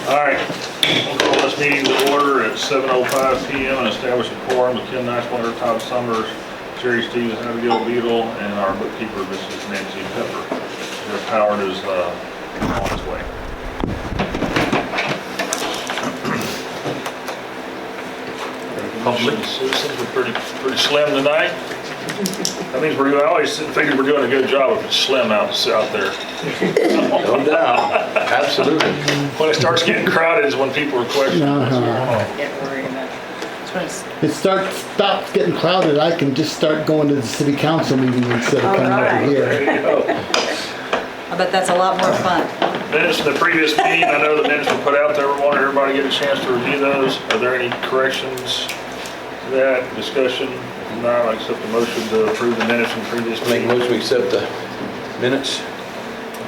All right, we'll call this meeting to order at 7:05 p.m. and establish a quorum with Ken Nicewater, Todd Summers, Jerry Stevens, Abigail Beadle, and our bookkeeper, Mrs. Nancy Pepper. Jeff Howard is on his way. Public citizens, we're pretty slim tonight. That means I always figured we're doing a good job if it's slim out there. No doubt, absolutely. When it starts getting crowded is when people are questioning. Get worried about it. It stops getting crowded, I can just start going to the city council meeting instead of coming over here. There you go. I bet that's a lot more fun. Minutes from the previous meeting, I know the minutes were put out there. We wanted everybody to get a chance to review those. Are there any corrections to that discussion? If not, I accept the motion to approve the minutes from the previous Make a meeting. motion to accept the minutes.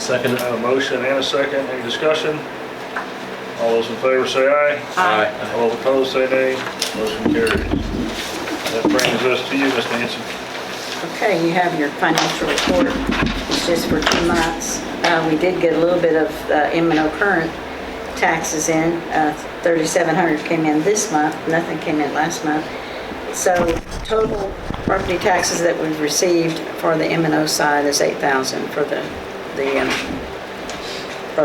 Second. I have a motion and a second. Any discussion? All those in favor say aye. Aye. All those opposed say nay. Motion carries. That brings us to you, Ms. Nancy. Okay, you have your financial report. It's just for 2 months. We did get a little bit of M&O current taxes in. 3,700 came in this month. Nothing came in last month. So total property taxes that we've received for the M&O side is $8,000 for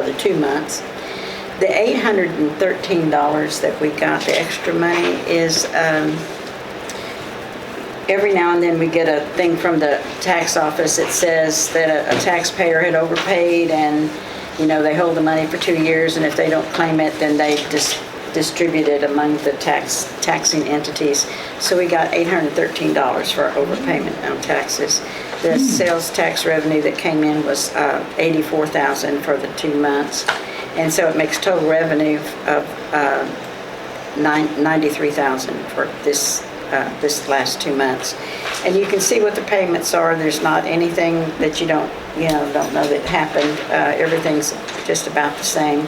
the 2 months. The $813 that we got, the extra money, is every now and then we get a thing from the tax office that says that a taxpayer had overpaid and, you know, they hold the money for 2 years, and if they don't claim it, then they just distribute it among the taxing entities. So we got $813 for overpayment on taxes. The sales tax revenue that came in was $84,000 for the 2 months. And so it makes total revenue of $93,000 for this last 2 months. And you can see what the payments are. There's not anything that you don't know that happened. Everything's just about the same.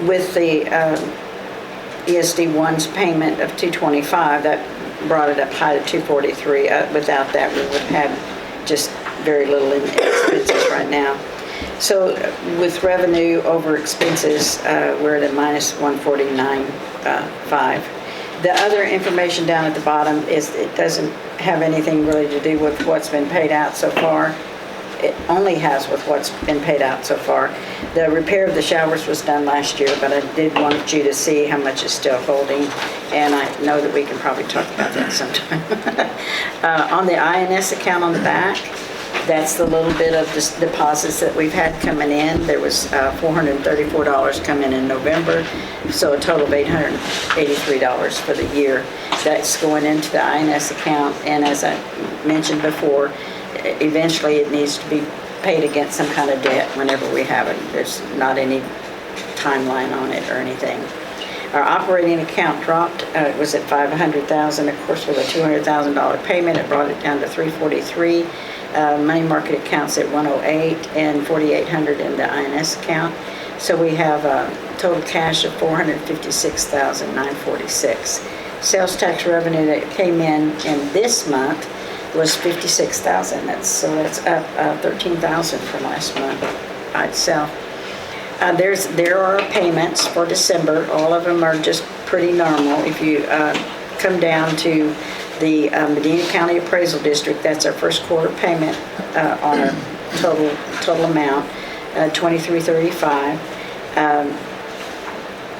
With the ESD1's payment of $225, that brought it up high to $243. Without that, we would have just very little in expenses right now. So with revenue over expenses, we're at a minus 149.5. The other information down at the bottom is it doesn't have anything really to do with what's been paid out so far. It only has with what's been paid out so far. The repair of the showers was done last year, but I did want you to see how much is still holding, and I know that we can probably talk about that sometime. On the INS account on the back, that's the little bit of deposits that we've had coming in. There was $434 come in November, so a total of $883 for the year. That's going into the INS account, and as I mentioned before, eventually it needs to be paid against some kind of debt whenever we have it. There's not any timeline on it or anything. Our operating account dropped. It was at $500,000. Of course, with a $200,000 payment, it brought it down to $343. Money market accounts at $108 and $4,800 in the INS account. So we have a total cash of $456,946. Sales tax revenue that came in this month was $56,000. That's up $13,000 from last month by itself. There are payments for December. All of them are just pretty normal. If you come down to the Medina County Appraisal District, that's our first quarter payment on our total amount, $2335.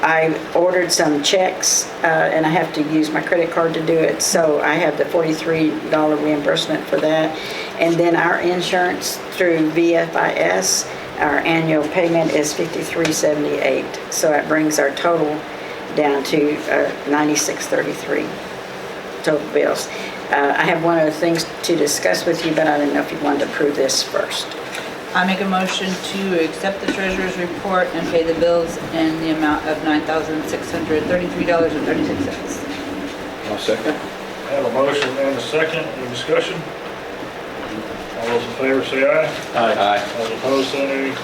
I ordered some checks, and I have to use my credit card to do it, so I have the $43 reimbursement for that. And then our insurance through VFIS, our annual payment is $53.78, so that brings our total down to $96.33 total bills. I have one other thing to discuss with you, but I don't know if you wanted to approve this first. I make a motion to accept the treasurer's report and pay the bills in the amount of $9,633.36. I'll second. I have a motion and a second. Any discussion? All those in favor say aye. Aye. All those opposed say nay.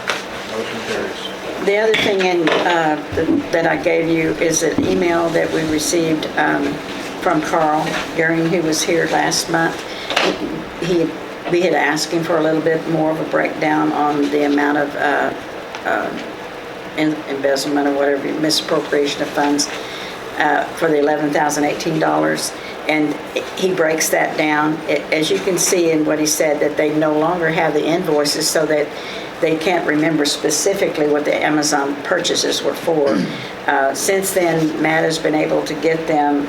Motion carries. The other thing that I gave you is an email that we received from Carl Gehring, who was here last month. We had asked him for a little bit more of a breakdown on the amount of embezzlement or whatever, misappropriation of funds for the $11,018. And he breaks that down, as you can see in what he said, that they no longer have the invoices so that they can't remember specifically what the Amazon purchases were for. Since then, Matt has been able to get them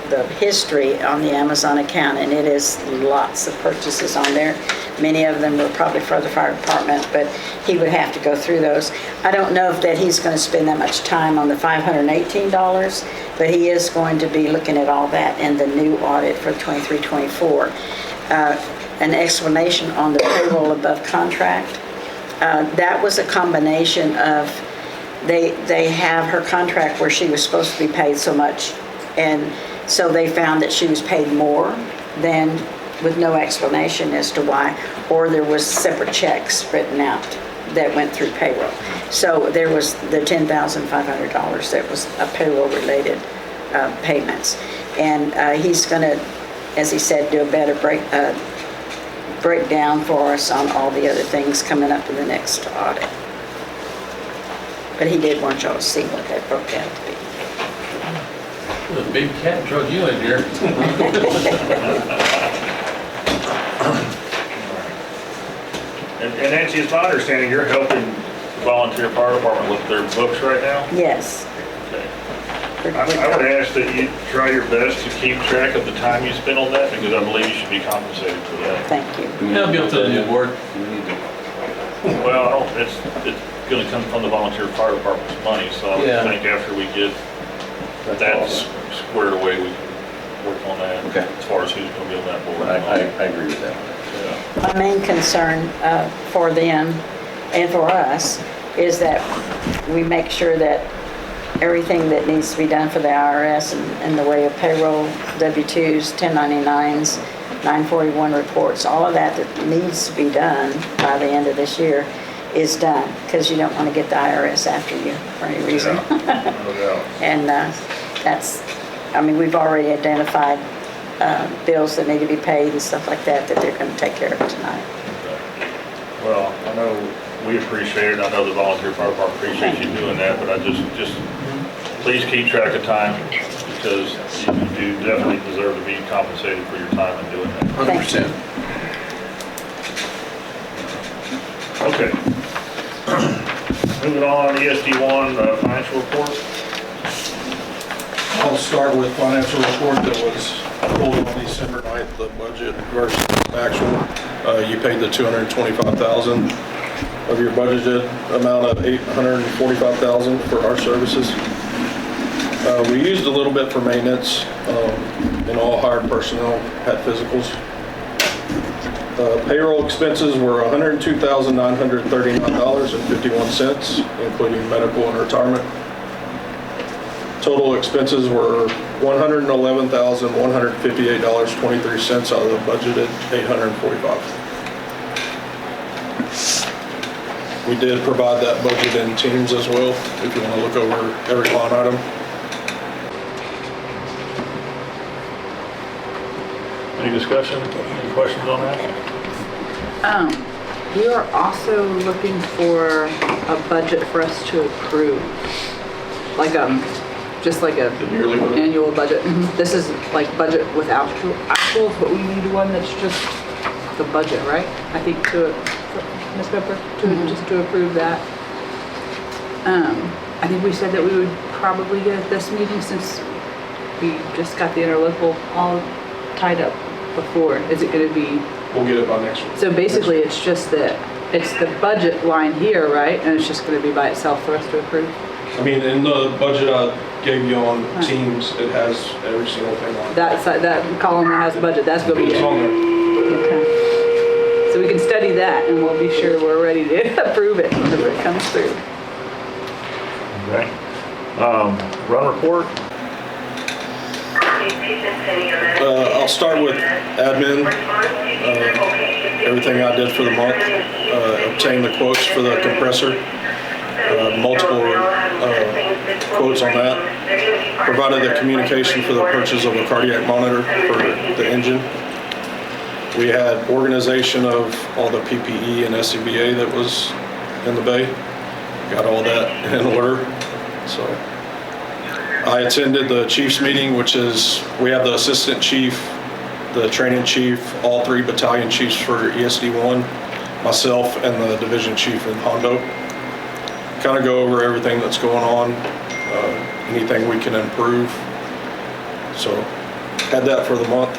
the history on the Amazon account, and it is lots of purchases on there. Many of them were probably for the fire department, but he would have to go through those. I don't know if that he's going to spend that much time on the $518, but he is going to be looking at all that in the new audit for 23-24. An explanation on the payroll above contract. That was a combination of, they have her contract where she was supposed to be paid so much, and so they found that she was paid more than, with no explanation as to why, or there was separate checks written out that went through payroll. So there was the $10,500 that was a payroll-related payments. And he's going to, as he said, do a better breakdown for us on all the other things coming up in the next audit. But he did want y'all to see what that broke down to be. The big cat drug you in here. And Nancy, it's my understanding you're helping the volunteer fire department with their books right now? Yes. Okay. I would ask that you try your best to keep track of the time you spend on that, because I believe you should be compensated for that. Thank you. That'll be up to the new board. Well, it's gonna come from the volunteer fire department's money, so I Yeah. think after we get that squared away, we can work on that. Okay. As far as who's gonna be on that board. I agree with that. Yeah. My main concern for them and for us is that we make sure that everything that needs to be done for the IRS in the way of payroll, W-2s, 1099s, 941 reports, all of that needs to be done by the end of this year is done, because you don't want to get the IRS after you for any reason. Yeah, no doubt. And we've already identified bills that need to be paid and stuff like that they're going to take care of tonight. Okay. Well, I know we appreciate it, I know the volunteer fire department appreciates you doing that, but I just please keep track of time, because you do definitely deserve to be compensated for your time in doing that. 100%. Okay. Moving on, ESD1 financial report. I'll start with financial report that was pulled on December 9th, the budget versus actual. You paid the $225,000 of your budgeted amount of $845,000 for our services. We used a little bit for maintenance, and all hired personnel had physicals. Payroll expenses were $102,939.51, including medical and retirement. Total expenses were $111,158.23 out of the budgeted $845. We did provide that budget in Teams as well, if you want to look over every line item. Any discussion, any questions on that? We are also looking for a budget for us to approve, like just like a yearly budget? annual budget. This is like budget with actuals, but we need one that's just the budget, right? I think Ms. Pepper, just to approve that. I think we said that we would probably get it this meeting, since we just got the interlocal all tied up before. Is it going to be? We'll get it by next week. So basically, it's just the budget line here, right? And it's just going to be by itself for us to approve? I mean, in the budget I gave you on Teams, it has every single thing on it. That column that has budget, that's going to be It's it? on there. Okay. So we can study that, and we'll be sure we're ready to approve it whenever it comes through. Okay. Run report. I'll start with admin. Everything I did for the month. Obtained the quotes for the compressor. Multiple quotes on that. Provided the communication for the purchase of a cardiac monitor for the engine. We had organization of all the PPE and SCBA that was in the bay. got all that in order. So I attended the chief's meeting, which is, we have the assistant chief, the training chief, all 3 battalion chiefs for ESD1, myself, and the division chief in Hondo. Kind of go over everything that's going on, anything we can improve. So had that for the month.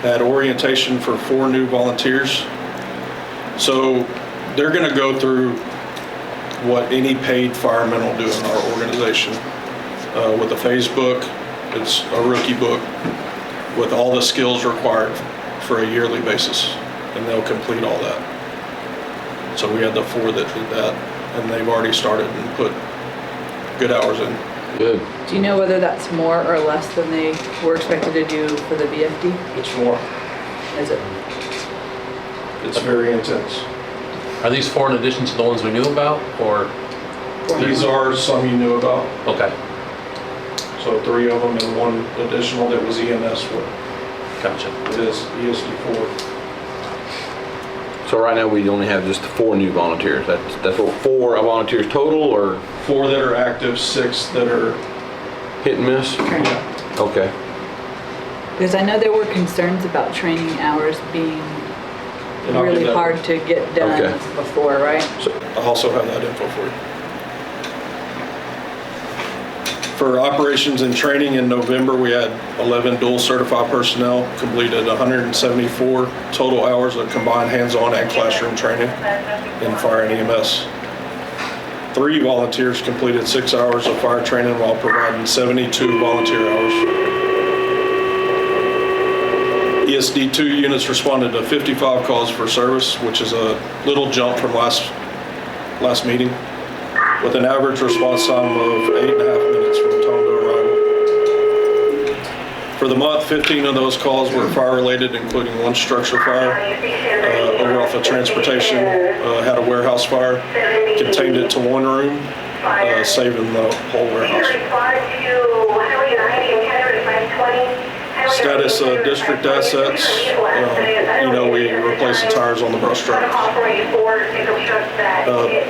Had orientation for 4 new volunteers. So they're going to go through what any paid fireman will do in our organization. With a phase book, it's a rookie book with all the skills required for a yearly basis, and they'll complete all that. So we had the 4 that did that, and they've already started and put good hours in. Good. Do you know whether that's more or less than they were expected to do for the VFD? It's more. Is it? It's very intense. Are these 4 in addition to the ones we knew about, or? These are some you knew about. Okay, So 3 of them and 1 additional that was EMS work. gotcha. It is ESD4. So right now we only have just 4 new volunteers. That's what 4 volunteers total, or 4 that are active, 6 that are, hit and miss? Okay. Because I know there were concerns about training hours being and I'll really get that. hard to get done Okay. before, right? I also have that info for you. For operations and training in November, we had 11 dual certified personnel, completed 174 total hours of combined hands-on and classroom training in fire and EMS. 3 volunteers completed 6 hours of fire training while providing 72 volunteer hours. ESD2 units responded to 55 calls for service, which is a little jump from last meeting, with an average response time of 8.5 minutes from time to arrival. For the month, 15 of those calls were fire-related, including 1 structure fire over off of transportation, had a warehouse fire, contained it to 1 room, saving the whole warehouse. Status of district assets, we replaced the tires on the brush truck.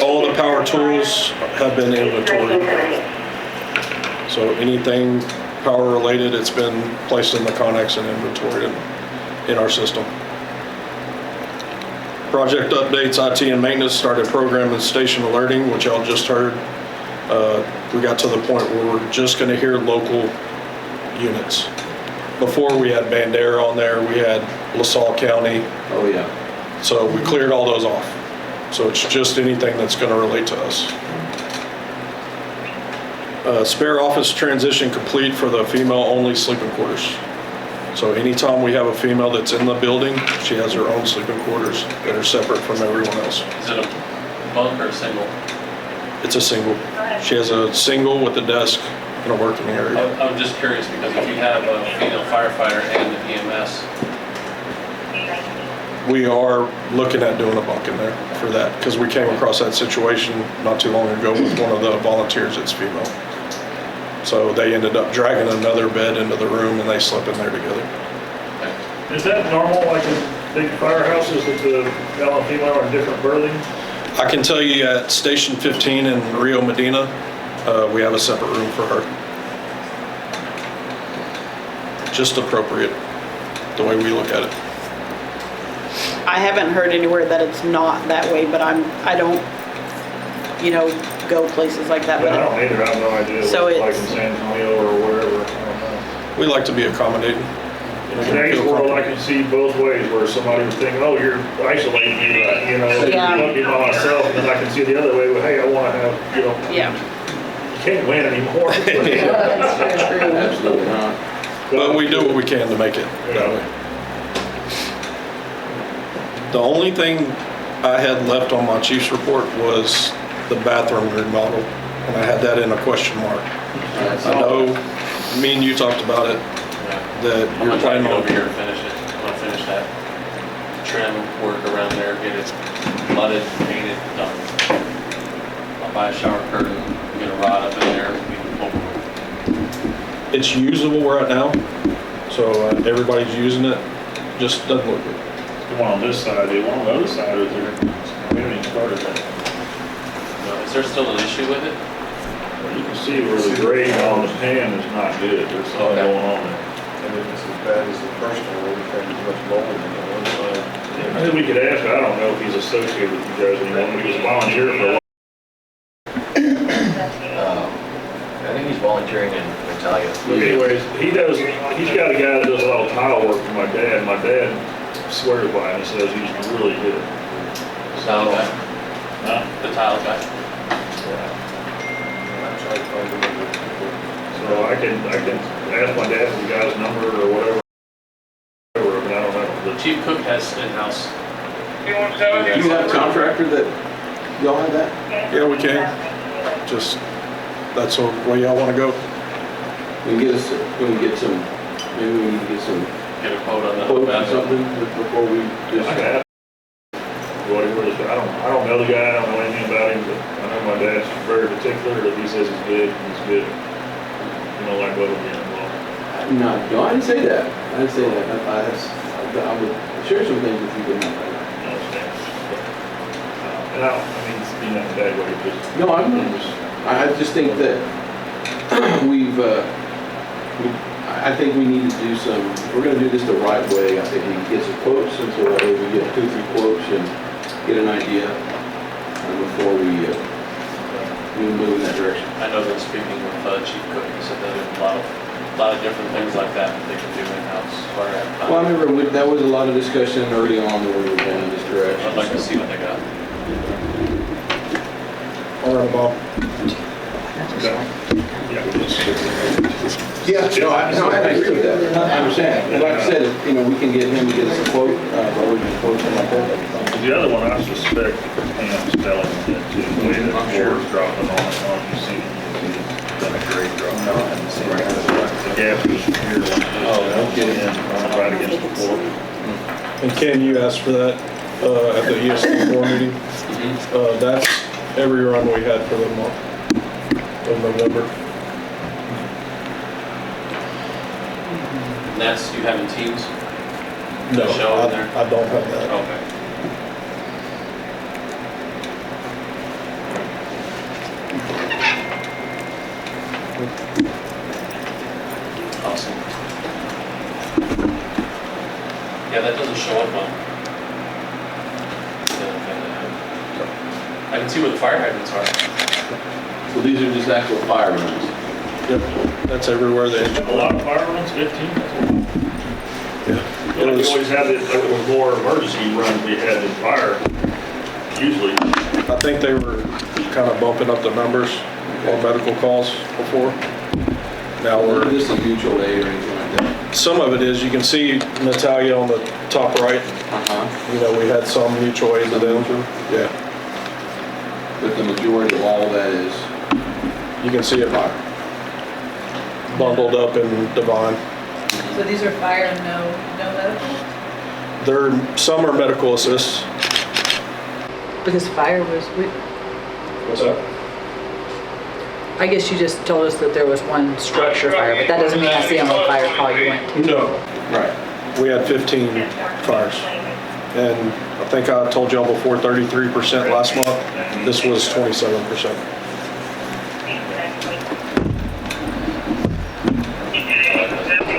All the power tools have been inventoried. So anything power related, it's been placed in the Connex and inventoried in our system. Project updates, IT and maintenance started program and station alerting, which y'all just heard. We got to the point where we're just going to hear local units. Before we had Bandera on there, we had LaSalle County. Oh, yeah. So we cleared all those off. So it's just anything that's going to relate to us. Spare office transition complete for the female-only sleeping quarters. So anytime we have a female that's in the building, she has her own sleeping quarters that are separate from everyone else. Is it a bunk or a single? It's a single. She has a single with a desk and a working area. I'm just curious, because if you have a female firefighter and an EMS, We are looking at doing a bunk in there for that, because we came across that situation not too long ago with one of the volunteers that's female. So they ended up dragging another bed into the room and they slept in there together. Is that normal, like in big firehouses, that the male and female are in different berthing? I can tell you at Station 15 in Rio Medina, we have a separate room for her. Just appropriate, the way we look at it. I haven't heard anywhere that it's not that way, but I don't, go places like that. Yeah, I But don't either, I have no idea, So what it's like in it's- San Antonio or wherever, I don't know. We like to be accommodating. In today's world, I can see both ways, where somebody would think, oh, you're isolating me, Yeah. let me by myself, and then I can see the other way, well, hey, I want to have, yeah. you can't win anymore. Absolutely not. But we do what we can to make it that way. The only thing I had left on my chief's report was the bathroom remodel, and I had that in a question mark. I know, me and you talked about it, that I'm you're gonna try to planning get on. over here and finish it. I'm gonna finish that trim work around there, get it mudded, painted, done. I'll buy a shower curtain, get a rod up in there, we can open it. It's usable right now, so everybody's using it, just doesn't look good. The one on this side, the one on the other side, is there, we haven't even started that. No, Is there still an issue with it? You can see where the grade on the pan is not good, there's something Okay. going on there. And if it's as bad as the first one, we think it's much lower than the one side. I think we could ask, I don't know if he's associated with you guys anymore, but he was a volunteer for a while. I think he's volunteering in Natalia. But anyways, he's got a guy that does a lot of tile work for my dad. My dad swears by him and says he's really good. Tile guy? Huh? The tile guy? I'm trying to find him. So I can ask my dad for the guy's number or whatever. I mean, I don't know. The chief cook has in-house. You want to tell me? Do you have a contractor that, y'all have that? Yeah, we can. Just, that's the way y'all want to go. Can we get some, maybe we need to get some Get a quote on the quotes or bathroom. something before we just, I can ask. I don't know the guy, I don't know anything about him, but I know my dad's very particular. If he says he's good, he's good. You know, like what again? no, I didn't say that. I didn't say that. I would share some things with you, but not right now. I understand. And I mean, being that bad way, just. No, I just think that I think we need to do some, if we're gonna do this the right way, I think we can get some quotes, and so that way we get 2 or 3 quotes and get an idea before we move in that direction. I know that speaking with chief cook, he said that there's a lot of different things like that they can do in-house. Well, I remember that was a lot of discussion early on when we were going in this direction. I'd like to see what they got. All right, Bob. Yeah, no, I agree with that. I understand. And like I said, if, we can get him to get us a quote, or we can quote something like that. The other one, I suspect Pam's telling that too, the way that board's dropping on, you see, done a great job. No, I haven't seen the gap is here. Oh, okay. Right against the floor. And Ken, you asked for that at the ESC board meeting. That's every run we had for the month of November. And that's, you having teams? No, Show in there? I don't have that. Okay. Awesome. Yeah, that doesn't show up on. I can see where the fire hydrants are. So these are just actual fire runs. Yep, that's everywhere they. A lot of fire runs, 15. Yeah. We always had it, there was more emergency runs we had than fire, usually. I think they were kind of bumping up the numbers on medical calls before. Now None of we're, this is mutual aid or anything like that. some of it is, you can see Natalia on the top right. We had some mutual aid to them. Yeah, But the majority of all that is you can see it bundled up in Devine. So these are fire and no medical? Some are medical assists. Because fire was, What's that? I guess you just told us that there was one structure fire, but that doesn't mean I see on what fire call you went to. No. right. We had 15 fires. And I think I told y'all before 33% last month. This was 27%.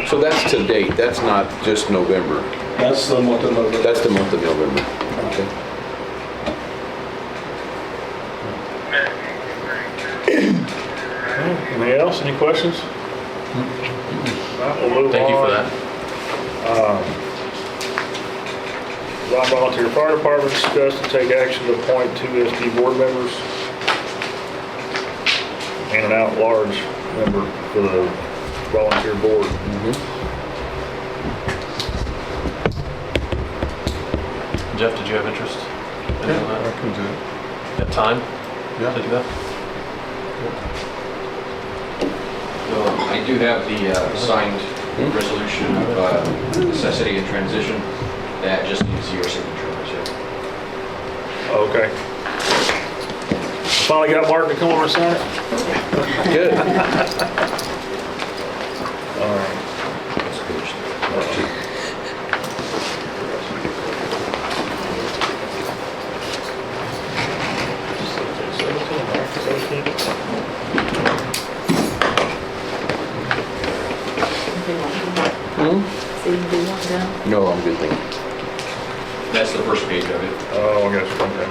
So that's to date, that's not just November. That's the month of November. That's the month of November. Okay. Anything else, any questions? We'll move Thank you for on. that. Devine Volunteer Fire Department discussed to take action to appoint 2 SD board members and an at-large member for the volunteer board. Jeff, did you have interest in doing that? I can do it. You have time Yeah. to do that? I do have the signed resolution of necessity and transition that just needs your signature on it. Okay. Finally got Martin to come over and sign it? Good. All right. That's page 2. No, I'm good, thank you. That's the first page of it. Oh, I guess, okay.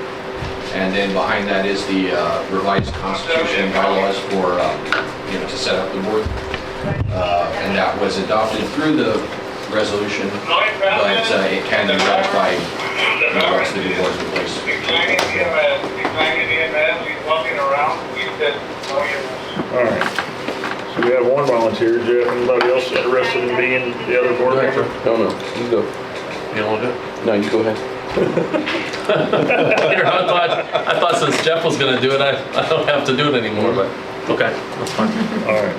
And then behind that is the revised constitution and bylaws for, to set up the board. And that was adopted through the resolution, but it can be ratified once the new board's in place. Declining EMS, he's walking around, he said, oh, yeah. All right. So we have one volunteer. Jeff, anybody else interested in being the other board member? No, you go. You don't want to do it? No, you go ahead. I thought since Jeff was gonna do it, I don't have to do it anymore, but, okay, that's fine. All right.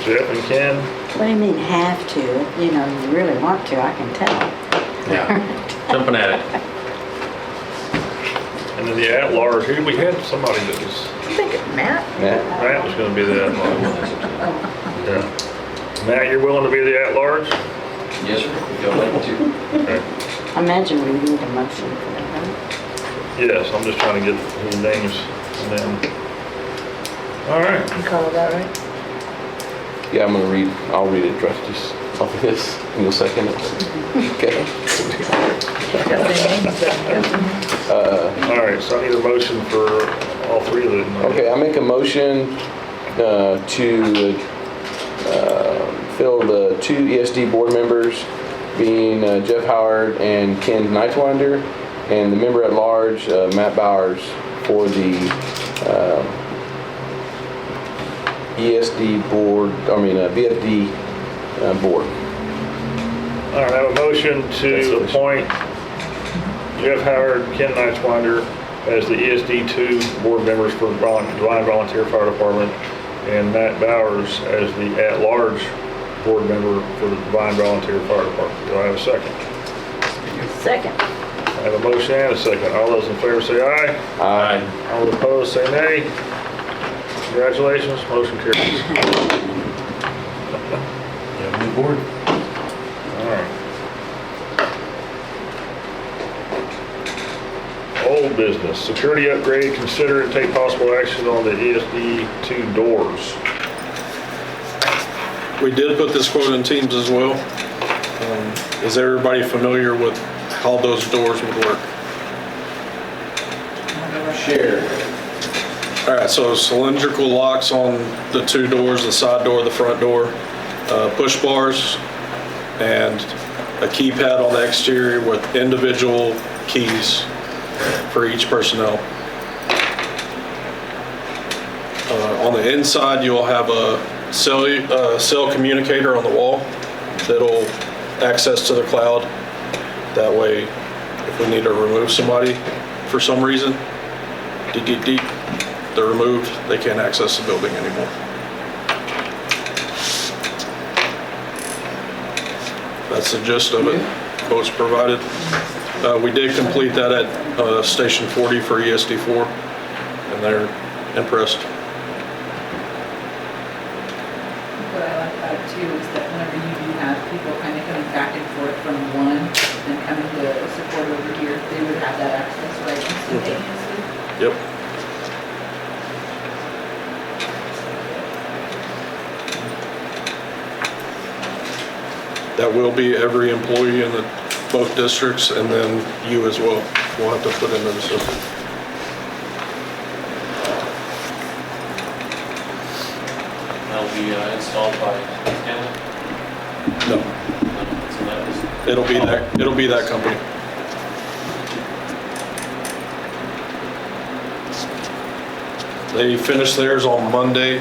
Jeff and Ken? What do you mean have to? You know, you really want to, I can tell. Yeah, jumping at it. And then the at-large, who, we had somebody that was, I think Matt? Matt was gonna be the at-large. Yeah. Matt, you're willing to be the at-large? Yes, sir, if you'd like to. Okay. I imagine we need a motion for that, right? Yes, I'm just trying to get his names and then. All right. You call that right? Yeah, I'll read it, Justice, off of this, and you'll second it. Okay. All right, so I need a motion for all three of them. Okay, I make a motion to fill the 2 ESD board members, being Jeff Howard and Ken Nightwinder, and the member at large, Matt Bowers, for the VFD board. All right, I have a motion to appoint Jeff Howard, Ken Nightwinder as the ESD2 board members for Devine Volunteer Fire Department, and Matt Bowers as the at-large board member for the Devine Volunteer Fire Department. Do I have a second? Second. I have a motion and a second. All those in favor say aye. Aye. All opposed say nay. Congratulations, motion carries. Yeah, new board. All right. Old business, security upgrade, consider and take possible action on the ESD2 doors. We did put this quote in Teams as well. Is everybody familiar with how those doors would work? Share. All right, so cylindrical locks on the 2 doors, the side door, the front door, push bars, and a keypad on the exterior with individual keys for each personnel. On the inside, you'll have a cell communicator on the wall that'll access to the cloud. That way, if we need to remove somebody for some reason, they're removed, they can't access the building anymore. That's the gist of it. Quotes provided. We did complete that at Station 40 for ESD4, and they're impressed. What I like about it too is that whenever you do have people kind of coming back and forth from one and coming to support over here, they would have that access right instantaneously. Yep. That will be every employee in both districts, and then you as well. We'll have to put into the system. That'll be installed by Stanley? No, So that is, it'll be that company. They finished theirs on Monday,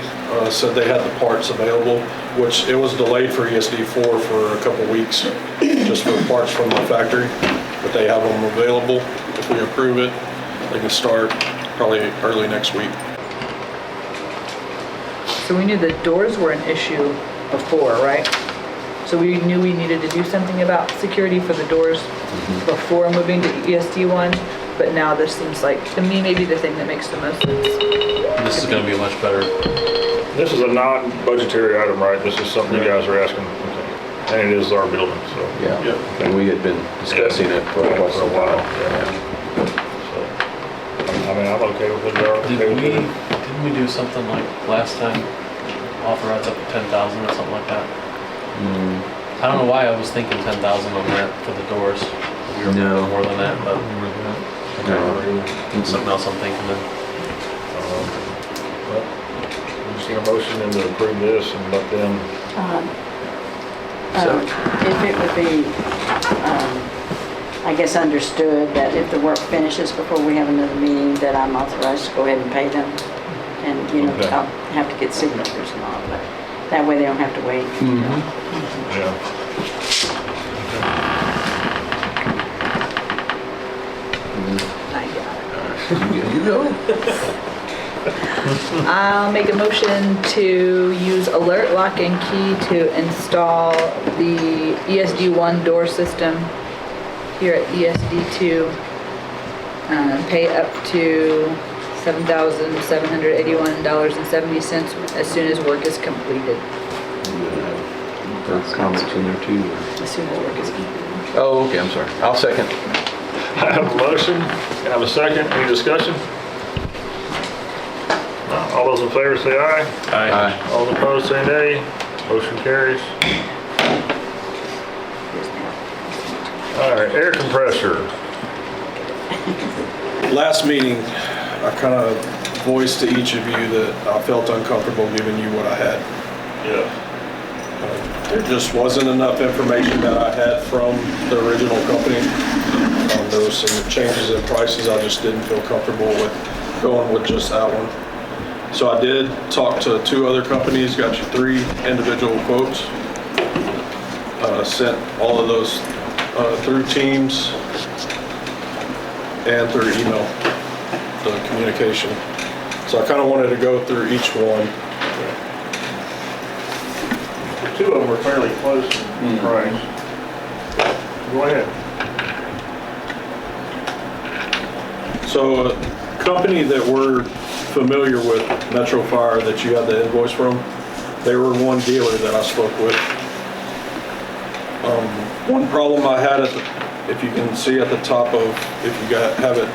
said they had the parts available, which it was delayed for ESD4 for a couple weeks, just for parts from the factory, but they have them available. If we approve it, they can start probably early next week. So we knew the doors were an issue before, right? So we knew we needed to do something about security for the doors before moving to ESD1, but now this seems like, to me, maybe the thing that makes the most sense. this is gonna be much better. This is a non-budgetary item, right? This is something you guys are asking, and it is our building, so. Yeah, and we had been discussing it for quite For a some while, time. yeah. So, I mean, I'm okay with it, you're okay with it. Didn't we do something like last time, authorize up to 10,000 or something like that? I don't know why I was thinking 10,000 on that for the doors. We were No. more than that, but something else I'm thinking of. Well, I'm just gonna motion them to approve this and let them, If it would be, I guess, understood that if the work finishes before we have another meeting, that I'm authorized to go ahead and pay them. And, you know, Okay. I'll have to get signatures and all, but that way they don't have to wait. yeah. You go. I'll make a motion to use alert lock and key to install the ESD1 door system here at ESD2. Pay up to $7,781.70 as soon as work is completed. That's comments in there too. As soon as work is completed. Oh, okay, I'm sorry. I'll second. I have a motion, I have a second, any discussion? All those in favor say aye. Aye. All those opposed say nay. Motion carries. All right, air compressor. Last meeting, I kind of voiced to each of you that I felt uncomfortable giving you what I had. Yeah. There just wasn't enough information that I had from the original company. There was some changes in prices. I just didn't feel comfortable with going with just that one. So I did talk to 2 other companies, got you 3 individual quotes. Sent all of those through Teams and through email, the communication. So I kind of wanted to go through each one. 2 of them are fairly close in price. Go ahead. So a company that we're familiar with, Metro Fire, that you had the invoice from, they were one dealer that I spoke with. One problem I had if you can see at the top of, if you have it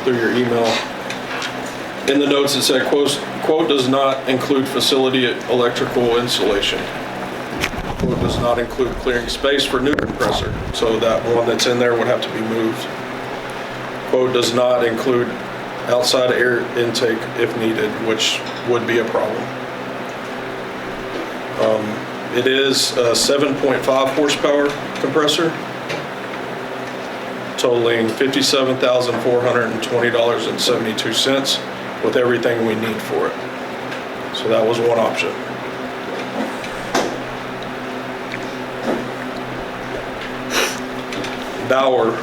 through your email, in the notes it said, quote does not include facility electrical installation. Quote does not include clearing space for new compressor. So that one that's in there would have to be moved. Quote does not include outside air intake if needed, which would be a problem. It is a 7.5 horsepower compressor, totaling $57,420.72 with everything we need for it. So that was one option. Bauer,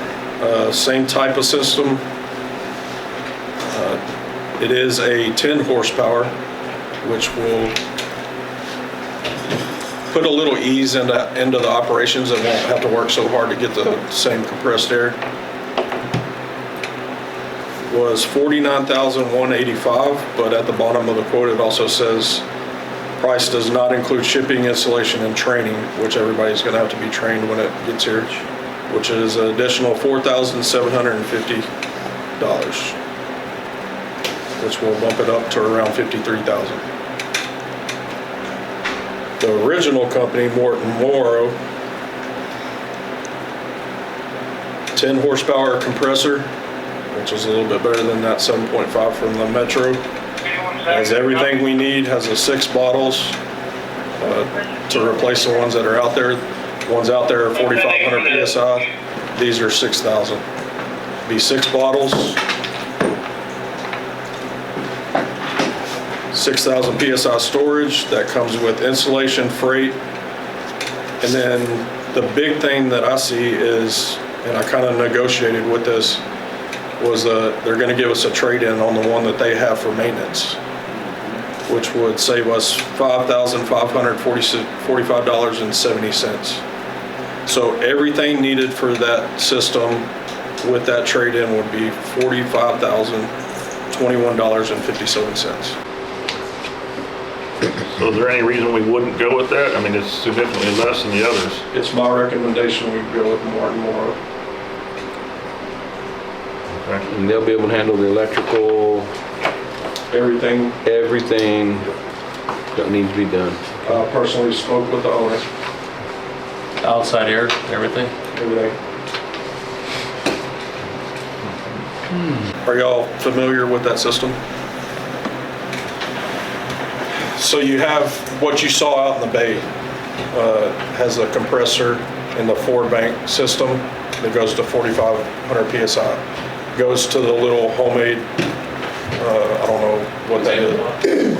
same type of system. It is a 10 horsepower, which will put a little ease into the operations and won't have to work so hard to get the same compressed air. Was $49,185, but at the bottom of the quote it also says price does not include shipping, installation, and training, which everybody's going to have to be trained when it gets here, which is an additional $4,750, which will bump it up to around $53,000. The original company, Morton Morrow, 10 horsepower compressor, which is a little bit better than that 7.5 from the Metro. Has everything we need, has the 6 bottles to replace the ones that are out there. The ones out there are 4,500 PSI. These are 6,000. Be 6 bottles, 6,000 PSI storage. That comes with insulation, freight. And then the big thing that I see is, and I kind of negotiated with this, was they're going to give us a trade-in on the one that they have for maintenance, which would save us $5,545.70. So everything needed for that system with that trade-in would be $45,021.57. So is there any reason we wouldn't go with that? I mean, it's significantly less than the others. It's my recommendation we go with Morton Morrow. Okay. And they'll be able to handle the electrical, Everything. everything that needs to be done. I personally spoke with the owner. outside air, everything? everything. Are y'all familiar with that system? So you have what you saw out in the bay, has a compressor in the 4-bank system that goes to 4,500 PSI. Goes to the little homemade, I don't know what that is,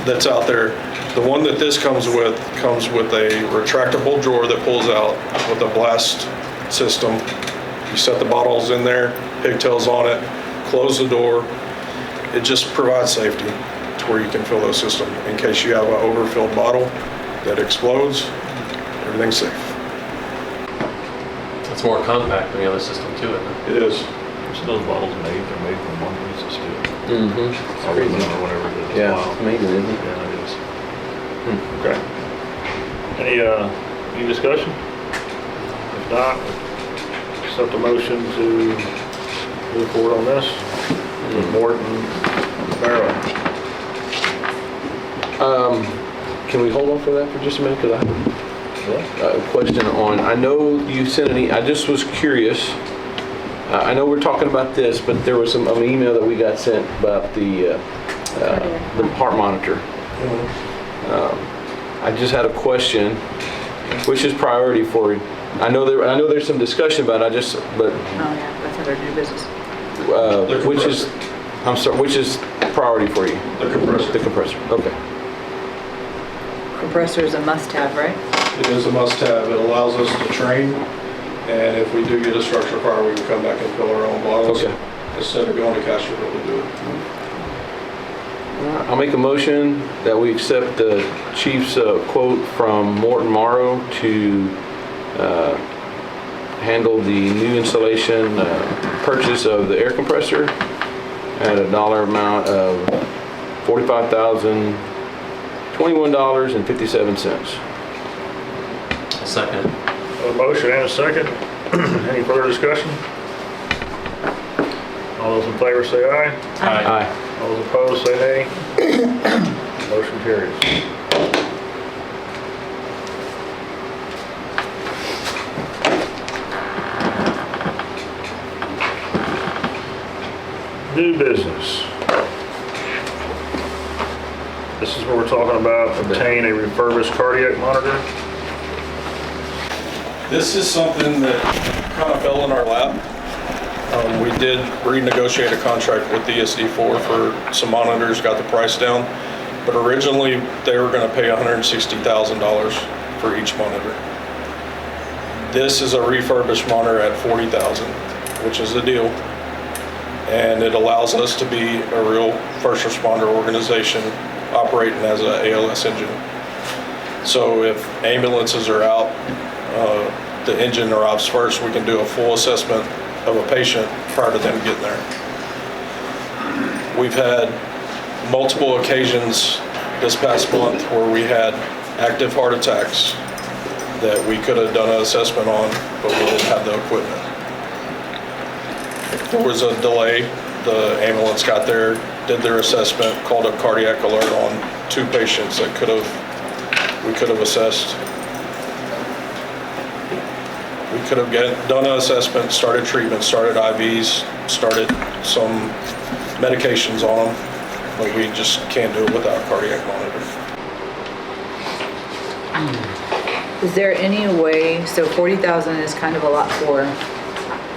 that's out there. The one that this comes with a retractable drawer that pulls out with a blast system. You set the bottles in there, pigtails on it, close the door. It just provides safety to where you can fill those systems. In case you have an overfilled bottle that explodes, everything's safe. It's more compact than the other system too, isn't it? It is. So those bottles they're made from one piece of steel. Mm-hmm. Aluminum or whatever it is. Yeah, Wow. it's amazing, isn't it? Yeah, it is. Okay. Any discussion? If not, accept the motion to move forward on this with Morton Barrow. Can we hold on for that for just a minute? Because I have a question on, I know you sent I just was curious. I know we're talking about this, but there was an email that we got sent about the heart monitor. I just had a question, which is priority for you? I know there's some discussion about it, Oh yeah, that's under new business. Which is priority for you? The compressor. The compressor, okay. Compressor is a must-have, right? It is a must-have. It allows us to train, and if we do get a structure fire, we can come back and fill our own bottles. Okay. Instead of going to Castroville to do it. I'll make a motion that we accept the chief's quote from Morton Morrow to handle the new installation purchase of the air compressor at a dollar amount of $45,021.57. Second. A motion and a second. Any further discussion? All those in favor say aye. Aye. All those opposed say nay. Motion carries. New business. This is where we're talking about obtain a refurbished cardiac monitor. This is something that kind of fell in our lap. We did renegotiate a contract with the ESD4 for some monitors, got the price down, but originally they were going to pay $160,000 for each monitor. This is a refurbished monitor at $40,000, which is the deal, and it allows us to be a real first responder organization operating as an ALS engine. So if ambulances are out, the engine arrives first, we can do a full assessment of a patient prior to them getting there. We've had multiple occasions this past month where we had active heart attacks that we could have done an assessment on, but we didn't have the equipment. There was a delay. The ambulance got there, did their assessment, called a cardiac alert on 2 patients that we could have assessed. We could have done an assessment, started treatment, started IVs, started some medications on them, but we just can't do it without a cardiac monitor. Is there any way, so 40,000 is kind of a lot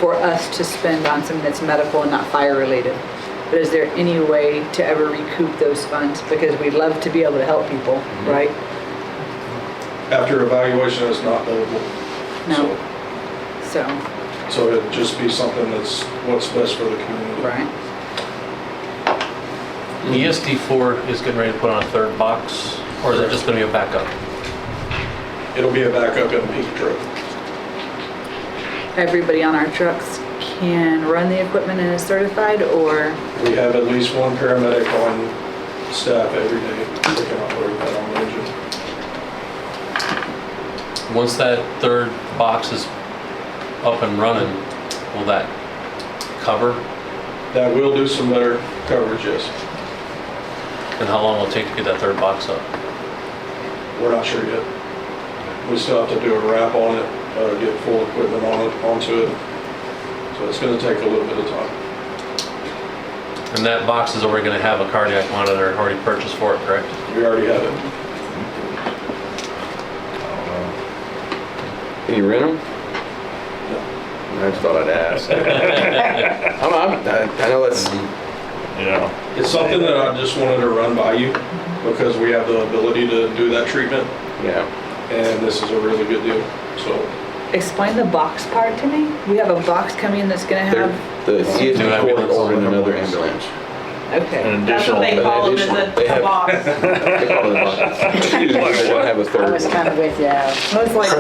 for us to spend on something that's medical and not fire related. But is there any way to ever recoup those funds? Because we'd love to be able to help people, right? After evaluation, it's not billable. No. So it'd just be something that's what's best for the community. Right. The ESD4 is getting ready to put on a 3rd box, or is it just going to be a backup? It'll be a backup in a peak truck. Everybody on our trucks can run the equipment and is certified, or? We have at least one paramedic on staff every day that can operate that on the engine. Once that 3rd box is up and running, will that cover? That will do some better coverage, yes. And how long will it take to get that 3rd box up? We're not sure yet. We still have to do a wrap on it, get full equipment onto it. So it's gonna take a little bit of time. And that box is already gonna have a cardiac monitor already purchased for it, correct? We already have it. Can you rent them? I just thought I'd ask. I know that's, Yeah. It's something that I just wanted to run by you because we have the ability to do that treatment, yeah. and this is a really good deal. So Explain the box part to me. We have a box coming that's gonna They're, have, the ESD court ordered another ambulance. okay. An That's what they additional, call it, is They have- a box. They call it a box. They're gonna have a I third was one. kind of with you. I was like, a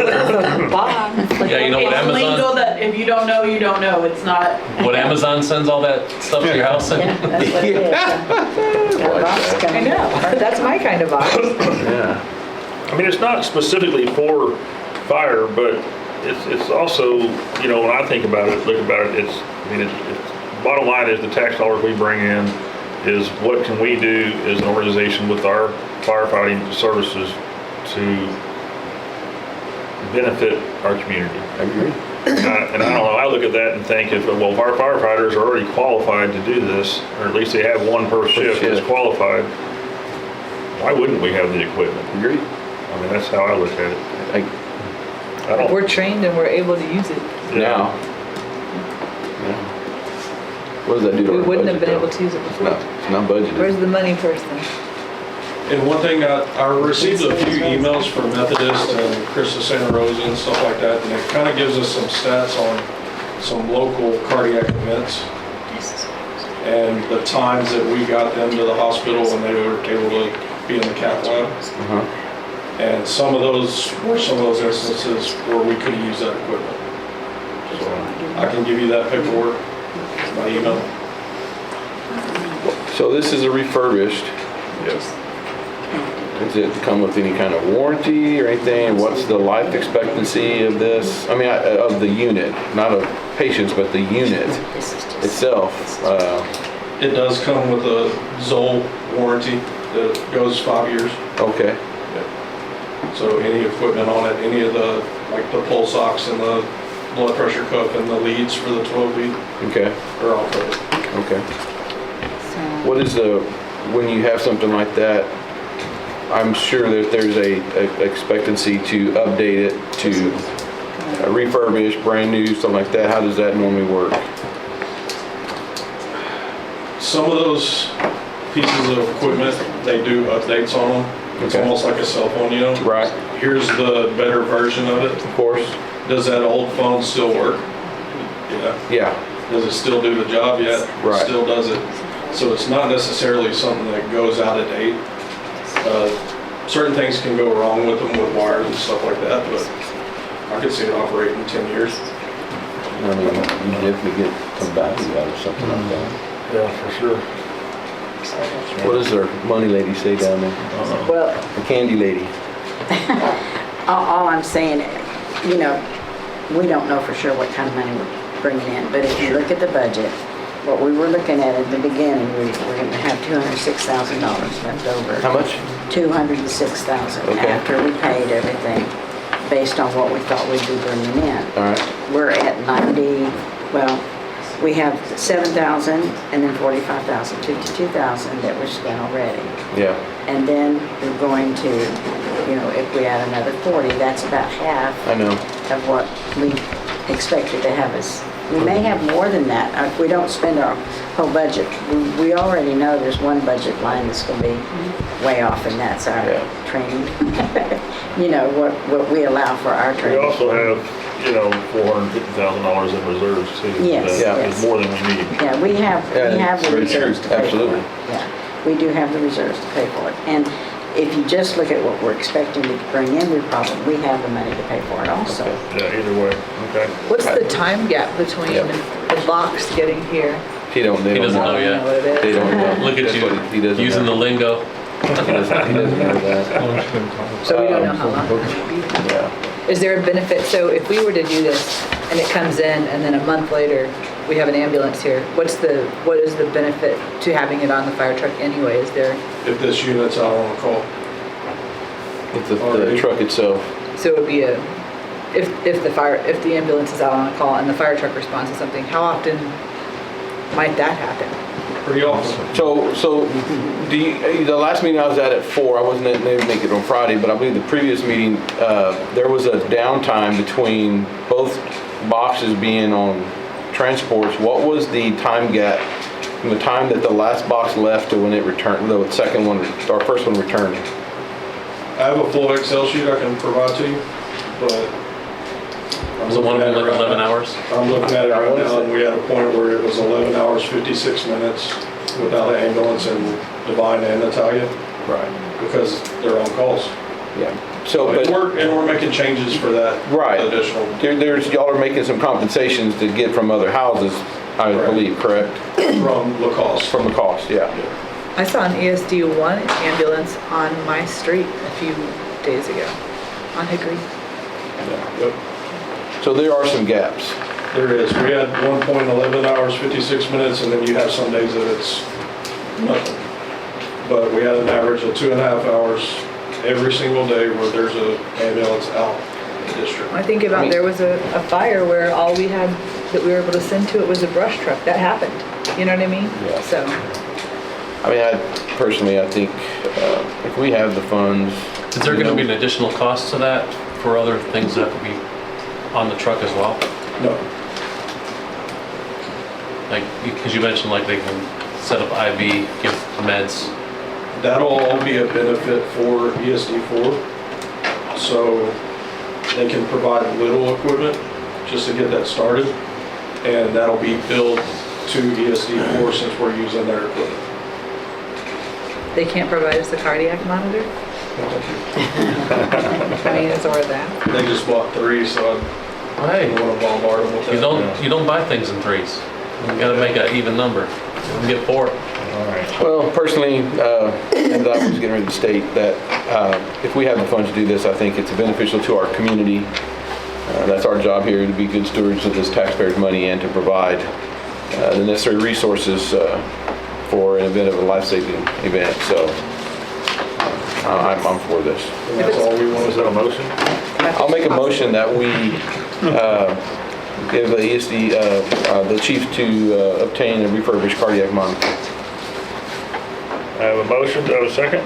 box? Like, Yeah, you know what It's legal Amazon, that if you don't know, you don't know. It's not. what Amazon sends all that stuff to your house in? Yeah, that's what it is. That box I coming know, out. that's my kind of box. Yeah. I mean, it's not specifically for fire, but it's also, you know, when I think about it, look about it, it's bottom line is the tax dollars we bring in is what can we do as an organization with our firefighting services to benefit our community. I agree. And I don't know, I look at that and think if our firefighters are already qualified to do this, or at least they have one per shift that's shift. qualified, why wouldn't we have the equipment? Agreed. I mean, that's how I look at it. I don't, We're trained and we're able to use it. Now. Yeah. What does that do to We our wouldn't have budget, been able though? to use it It's before. not budgeted. Where's the money person? And one thing, I received a few emails from Methodist and Chris of Santa Rosa and stuff like that, and it kind of gives us some stats on some local cardiac events and the times that we got them to the hospital when they were able to be in the cath lab. Uh-huh. And some of those were some of those instances where we could have used that equipment. So I can give you that paperwork by email. So this is a refurbished. yes. Does it come with any kind of warranty or anything? What's the life expectancy of this? I mean, of the unit, not of patients, but the unit itself. It does come with a Zoll warranty that goes 5 years. Okay. So any equipment on it, any of the, like the pulse ox and the blood pressure cuff and the leads for the 12 lead Okay. are all covered. Okay. What is the, when you have something like that, I'm sure that there's a expectancy to update it, to refurbish, brand new, something like that. How does that normally work? Some of those pieces of equipment, they do updates on them. It's Okay. almost like a cell phone, you know? Right. Here's the better version of it. Of course. Does that old phone still work? Yeah. Yeah. Does it still do the job yet? Right. Still does it. So it's not necessarily something that goes out of date. Certain things can go wrong with them with wires and stuff like that, but I could see it operating in 10 years. I mean, you definitely get some value out of something like that. Yeah, for sure. What does our money lady say down there? Well, The candy lady. all I'm saying, you know, we don't know for sure what kind of money we're bringing in, but if you look at the budget, what we were looking at the beginning, we were going to have $206,000 left over. How much? $206,000 Okay. after we paid everything based on what we thought we'd be bringing in. All right. We're at 90, well, we have 7,000 and then 45,000, 52,000 that were spent already. Yeah. And then we're going to, you know, if we add another 40, that's about half I know. of what we expected to have us. We may have more than that if we don't spend our whole budget. We already know there's one budget line that's going to be way off, and that's our training. You know, what we allow for our We training. also have, you know, $450,000 in reserves too. Yes, That yes. is more than we need. Yeah, we have that's the very reserves true. to pay for Absolutely. it. Yeah, we do have the reserves to pay for it. And if you just look at what we're expecting to bring in, we have the money to pay for it also. Yeah, either way, okay. What's the time gap between Yep. the box getting here? He doesn't He doesn't know I don't yet. know what it is. They don't know. Look at That's you, what he doesn't using the know. lingo. He doesn't know that. So we don't know how long. Yeah. Is there a benefit, so if we were to do this and it comes in and then a month later, we have an ambulance here, what is the benefit to having it on the fire truck anyway? Is there, If this unit's out on a call. It's the truck itself. So it would be if the ambulance is out on a call and the fire truck responds to something, how often might that happen? Pretty awesome. So the last meeting I was at 4, I wasn't able to make it on Friday, but I believe the previous meeting, there was a downtime between both boxes being on transports. What was the time gap from the time that the last box left to when it returned, the second one, or first one returned? I have a full Excel sheet I can provide to you, but. Was it one of them like 11 hours? I'm looking at it right now, and we had a point where it was 11 hours, 56 minutes without an ambulance in Devine and Natalia. Right. Because they're on calls. Yeah. So, And but, we're making changes for that right. additional. Y'all are making some compensations to get from other houses, I Correct. believe, correct? From Lacoste. From the cost, yeah. I saw an ESD 1 ambulance on my street a few days ago on Hickory. Yep. So there are some gaps. There is. We had 1.11 hours, 56 minutes, and then you have some days that it's nothing. But we had an average of 2.5 hours every single day where there's an ambulance out in the district. I think about there was a fire where all we had that we were able to send to it was a brush truck. That happened. You know what I mean? Yeah. So. I mean, I think if we have the funds. Is there going to be an additional cost to that for other things that have to be on the truck as well? No. Like, because you mentioned like they can set up IV, give meds. That'll all be a benefit for ESD4. So they can provide little equipment just to get that started. And that'll be billed to ESD4 since we're using their equipment. They can't provide us a cardiac monitor? I mean, it's or that. They just bought 3, so I Hey, don't want to bombard them with that. you don't buy things in 3s. You got to make an even number. You can get 4. All right. Well, personally, as I was getting ready to state that if we have the funds to do this, I think it's beneficial to our community. That's our job here, to be good stewards of this taxpayers' money and to provide the necessary resources for an event of a life-saving event. So I'm for this. And that's all we want. Is that a motion? I'll make a motion that we give the ESD, the chief to obtain a refurbished cardiac monitor. I have a motion, do I have a second? I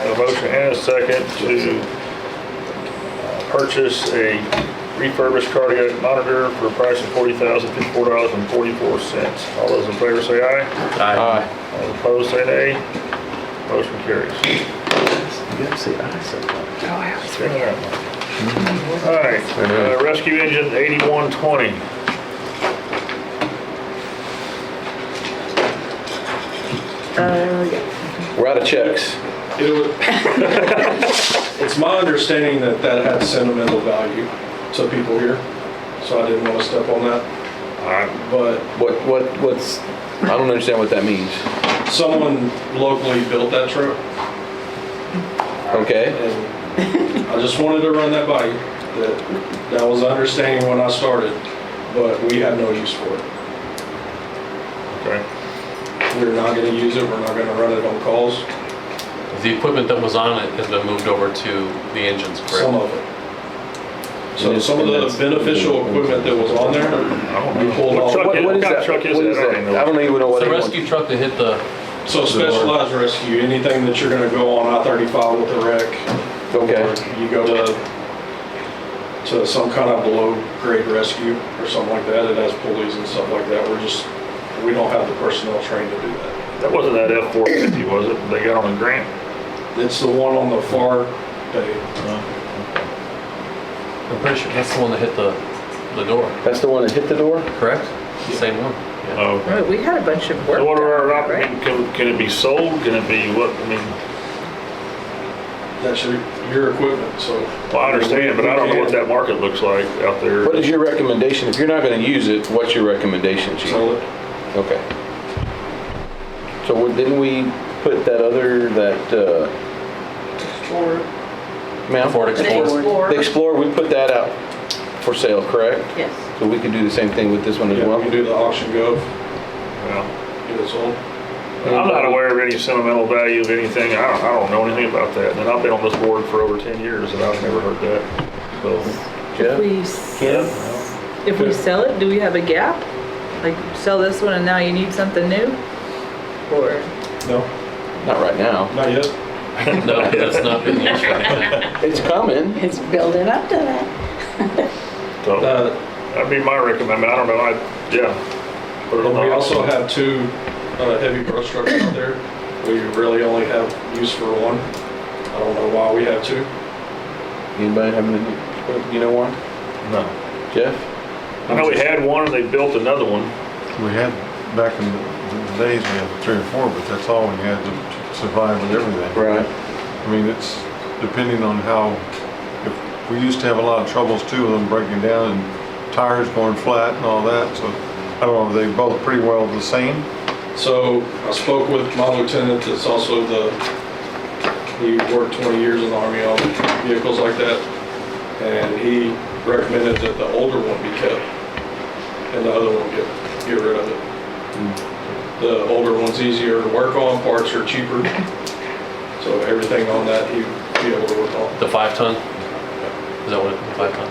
have a motion and a second to purchase a refurbished cardiac monitor for a price of $40,054.44. All those in favor say aye. Aye. All opposed say nay. Motion carries. You have to say aye sometimes. All right, rescue engine 8120. We're out of checks. It's my understanding that that had sentimental value to people here, so I didn't want to step on that. But What's, I don't understand what that means. someone locally built that truck, Okay? and I just wanted to run that by you. That was the understanding when I started, but we have no use for it. Okay. We're not going to use it, we're not going to run it on calls, The equipment that was on it has been moved over to the engines, correct? some of it. So some of the beneficial equipment that was on there, we pulled off. What is What kind that? of truck is What it? is I don't that? even know. I don't even know what It's a anyone- rescue truck that hit the, So specialized rescue, anything that you're gonna go on I-35 with a wreck. Okay. Or you go to some kind of below grade rescue or something like that, it has pulleys and stuff like that. We don't have the personnel trained to do that. That wasn't that F-450, was it? They got on a grant? It's the one on the far bay. I'm pretty sure that's the one that hit the door, That's the one that hit the door? correct? Same one. Yeah. Oh, okay. Right, we had a bunch of work So what done are on our, it, right? can it be sold? Can it be what, I mean, That's your equipment, so. well, I understand, but I don't know what that market looks like out there. What is your recommendation? If you're not gonna use it, what's your recommendation, chief? Sell it. Okay. So didn't we put that other, ma'am? Ford Explorer. The Explorer, we put that out for sale, correct? Yes. So we could do the same thing with this one as Yeah, well? we can do the auction go, Yeah. get it sold. I'm not aware of any sentimental value of anything. I don't know anything about that. And I've been on this board for over 10 years and I've never heard that. So, If we sell it, do we have a gap? Like, sell this one and now you need something new? Or? No, Not right now. not yet. No, that's not been used right now. It's coming. It's building up to that. so that'd be my recommendation. I don't know. Yeah. Put it on But we the also auction. have two heavy brush trucks out there. We really only have use for one. I don't know why we have two. Anybody having you know why? No. Jeff? I know we had one and they built another one. We had, back in the days, we had 3 or 4, but that's all we had to survive with everything. Right. I mean, it's depending on how, if we used to have a lot of troubles too with them breaking down and tires going flat and all that, so I don't know, are they both pretty well the same? So I spoke with my lieutenant, that's also he worked 20 years in the Army on vehicles like that. And he recommended that the older one be kept and the other one get rid of it. The older one's easier to work on, parts are cheaper. So everything on that he'd be able to work on. The 5-ton? Is that what the 5-ton?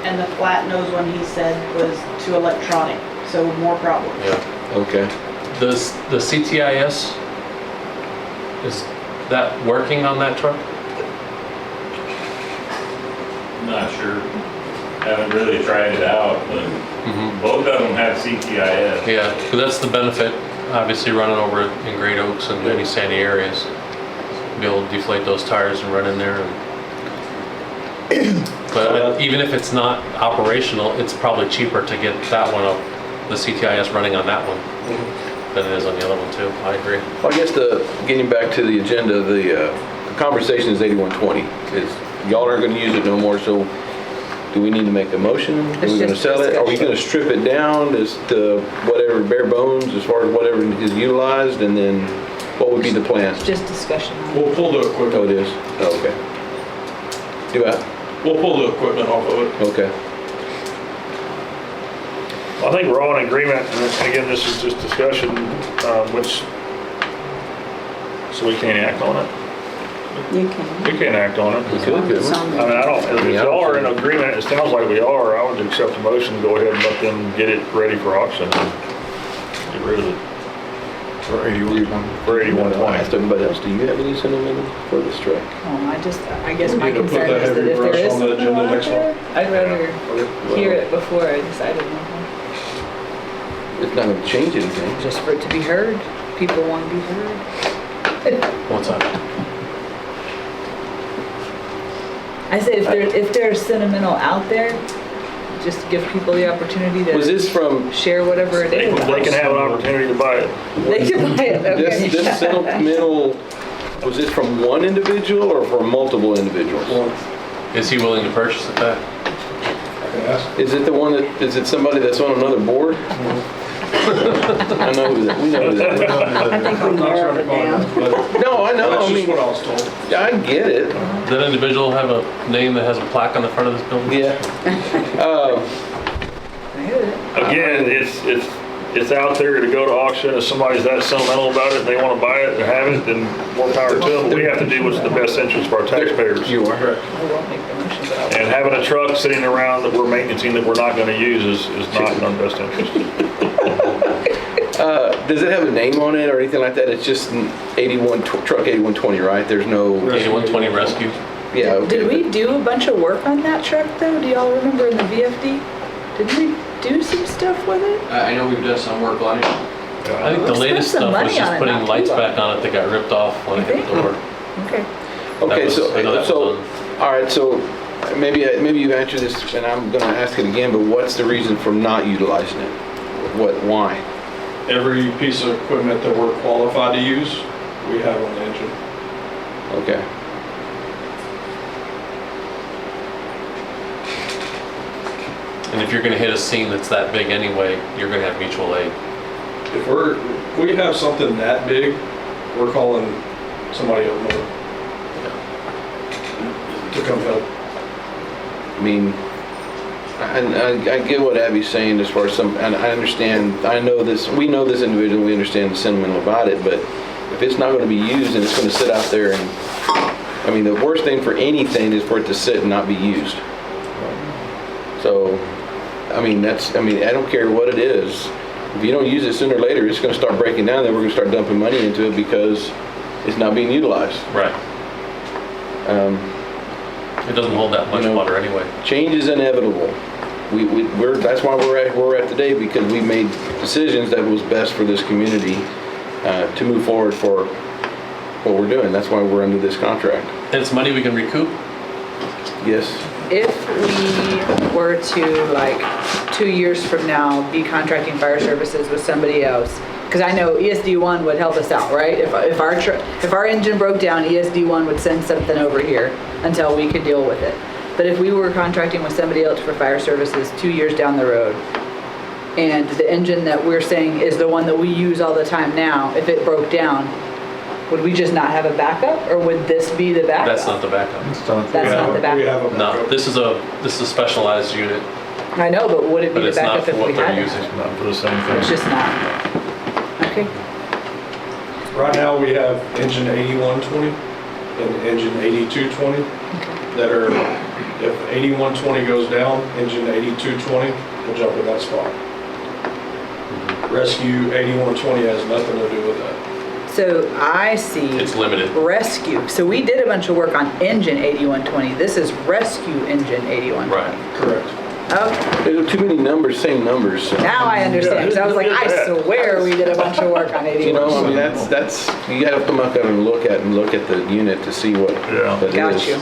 And the flat nose one he said was too electronic, so more problems. Yeah. Okay. The CTIS, is that working on that truck? Not sure. Haven't really tried it out, but both of them have CTIS. Yeah, because that's the benefit, obviously running over it in Great Oaks and any sandy areas. Be able to deflate those tires and run in there. But even if it's not operational, it's probably cheaper to get that one up, the CTIS running on that one, than it is on the other one too. I agree. Well, I guess getting back to the agenda, the conversation is 8120. Y'all aren't going to use it no more, so do we need to make a motion? Are we going to sell it? Are we going to strip it down as to whatever bare bones as far as whatever is utilized, and then what would be the plan? Just discussion. We'll pull the equipment. Oh, it is? Oh, okay. Do I? We'll pull the equipment off of it. Okay. I think we're all in agreement, and again, this is just discussion, so we can't act on it. You can. We can't act on it. We could, couldn't we? It's on I the- mean, if y'all are in agreement, it sounds like we are, I would accept the motion, go ahead and let them get it ready for auction. Get rid of it For 81? for I 8120. asked everybody else, do you have any sentimental for this truck? I guess my We need to put concern that is that heavy if there brush is on the something agenda out next there, I'd rather Well, hear it before I decided. It's not going to change anything. Just for it to be heard. People want to be heard. What's up? I say if there's sentimental out there, just give people the opportunity Was to this from share whatever it They is. can have an opportunity to buy it. They can buy it, okay. this sentimental? Was this from one individual or from multiple individuals? Is he willing to purchase it back? I can ask. Is it the one that? Is it somebody that's on another board? I know who that. We know who that is. I think we I'm not narrowed trying to it find down. out, but No, I know. that's I just mean, what I was told. I get it. Does that individual have a name that has a plaque on the front of this building? Yeah. I hear it. Again, it's out there to go to auction. If somebody's that sentimental about it, and they want to buy it and have it, then more power to them. But we have to do what's in the best interest of our taxpayers. You are. I won't make the motion, but I'll. And having a truck sitting around that we're maintaining that we're not going to use is not in our best interest. Does it have a name on it or anything like that? It's just truck 8120, right? There's no. 8120 Rescue? Yeah. Okay. Did we do a bunch of work on that truck though? Do y'all remember in the VFD? Didn't we do some stuff with it? I know we've done some work on it. I think the We latest spent some stuff was money just on it putting not too lights long. back on it that got ripped off when it hit the door. Okay. Okay, I know that was so, done. all right, so maybe you answered this, and I'm going to ask it again, but what's the reason for not utilizing it? Why? Every piece of equipment that we're qualified to use, we have on the engine. Okay. And if you're gonna hit a scene that's that big anyway, you're gonna have mutual aid. If we have something that big, we're calling somebody up north to come help. I mean, And I get what Abby's saying as far as and I understand, we know this individual, we understand the sentiment about it, but if it's not going to be used and it's going to sit out there and, I mean, the worst thing for anything is for it to sit and not be used. So, I mean, I don't care what it is. If you don't use it sooner or later, it's going to start breaking down, then we're going to start dumping money into it because it's not being utilized. Right. It doesn't hold that much water anyway. Change is inevitable. That's why we're where we're at today, because we made decisions that was best for this community to move forward for what we're doing. That's why we're under this contract. And it's money we can recoup? Yes. If we were to, like, 2 years from now, be contracting fire services with somebody else, because I know ESD1 would help us out, right? If our engine broke down, ESD1 would send something over here until we could deal with it. But if we were contracting with somebody else for fire services 2 years down the road, and the engine that we're saying is the one that we use all the time now, if it broke down, would we just not have a backup, or would this be the backup? That's not the backup. That's not the backup. No, this is a specialized unit. I know, but would it be But the it's not backup for if what we they're had it? using. Not for the same thing. It's just not. Okay. Right now, we have engine 8120 and engine 8220 that are, if 8120 goes down, engine 8220 will jump in that spot. Rescue 8120 has nothing to do with that. So I see. It's limited. Rescue. So we did a bunch of work on engine 8120. This is rescue engine 8120. Right. Correct. Okay. There's too many numbers, same numbers. So. Now I understand. Because I was like, I swear we did a bunch of work on 8120. You know, I mean, that's you got to come up there and look at the unit to see what that is. Got you.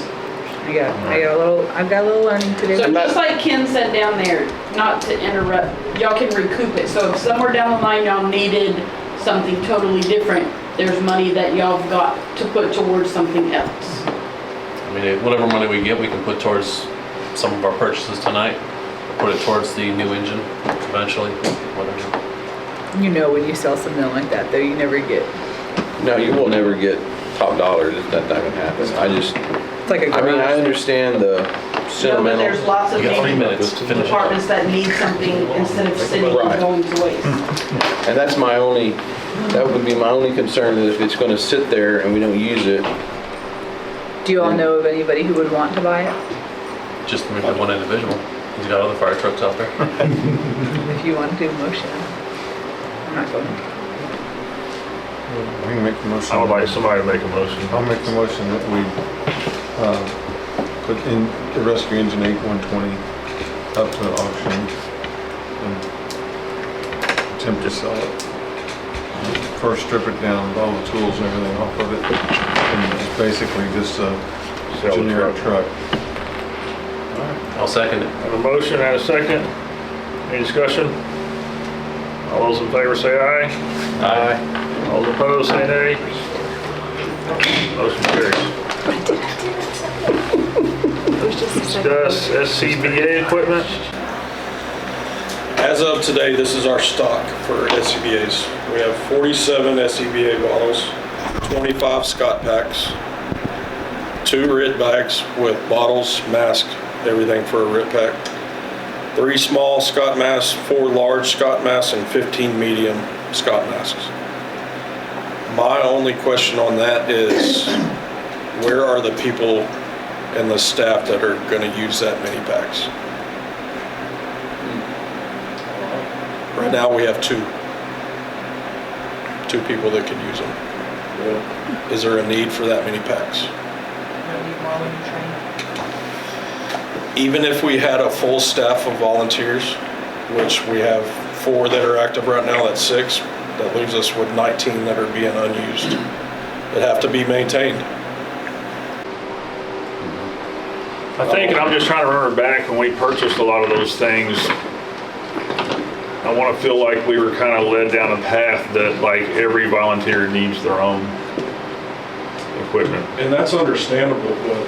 I've got a little learning to do. So just like Ken said down there, not to interrupt, y'all can recoup it. So if somewhere down the line y'all needed something totally different, there's money that y'all have got to put towards something else. I mean, whatever money we get, we can put towards some of our purchases tonight, put it towards the new engine eventually, whatever. You know, when you sell something like that, though, you never get. No, you will never get top dollar. That's not going to happen. It's like a garage. I mean, I understand the No, but sentimental. there's lots of You got 3 minutes to finish it. departments that need something instead of sitting Right. and going to waste. And that would be my only concern, is if it's going to sit there and we don't use it. Do you all know of anybody who would want to buy it? Just maybe one individual. He's got other fire trucks out there. If you want to do motion. I'm not going. We can make the motion. I would like somebody to make a motion. I'll make the motion that we put in the rescue engine 8120 up to auction and attempt to sell it. First strip it down with all the tools and everything off of it, and it's basically just a Sell the generic truck. I'll second it. Have a motion and a second. Any discussion? All those in favor say aye. Aye. All those opposed say nay. Motion carries. Discuss SCBA equipment. As of today, this is our stock for SCBA's. We have 47 SCBA bottles, 25 Scott packs, 2 RIT bags with bottles, mask, everything for a RIT pack, 3 small Scott masks, 4 large Scott masks, and 15 medium Scott masks. My only question on that is, where are the people and the staff that are going to use that many packs? Right now, we have 2 people that can use them. Is there a need for that many packs? Even if we had a full staff of volunteers, which we have 4 that are active right now, that's 6, that leaves us with 19 that are being unused, that have to be maintained. I think, and I'm just trying to remember back when we purchased a lot of those things, I want to feel like we were kind of led down a path that like every volunteer needs their own equipment. And that's understandable, but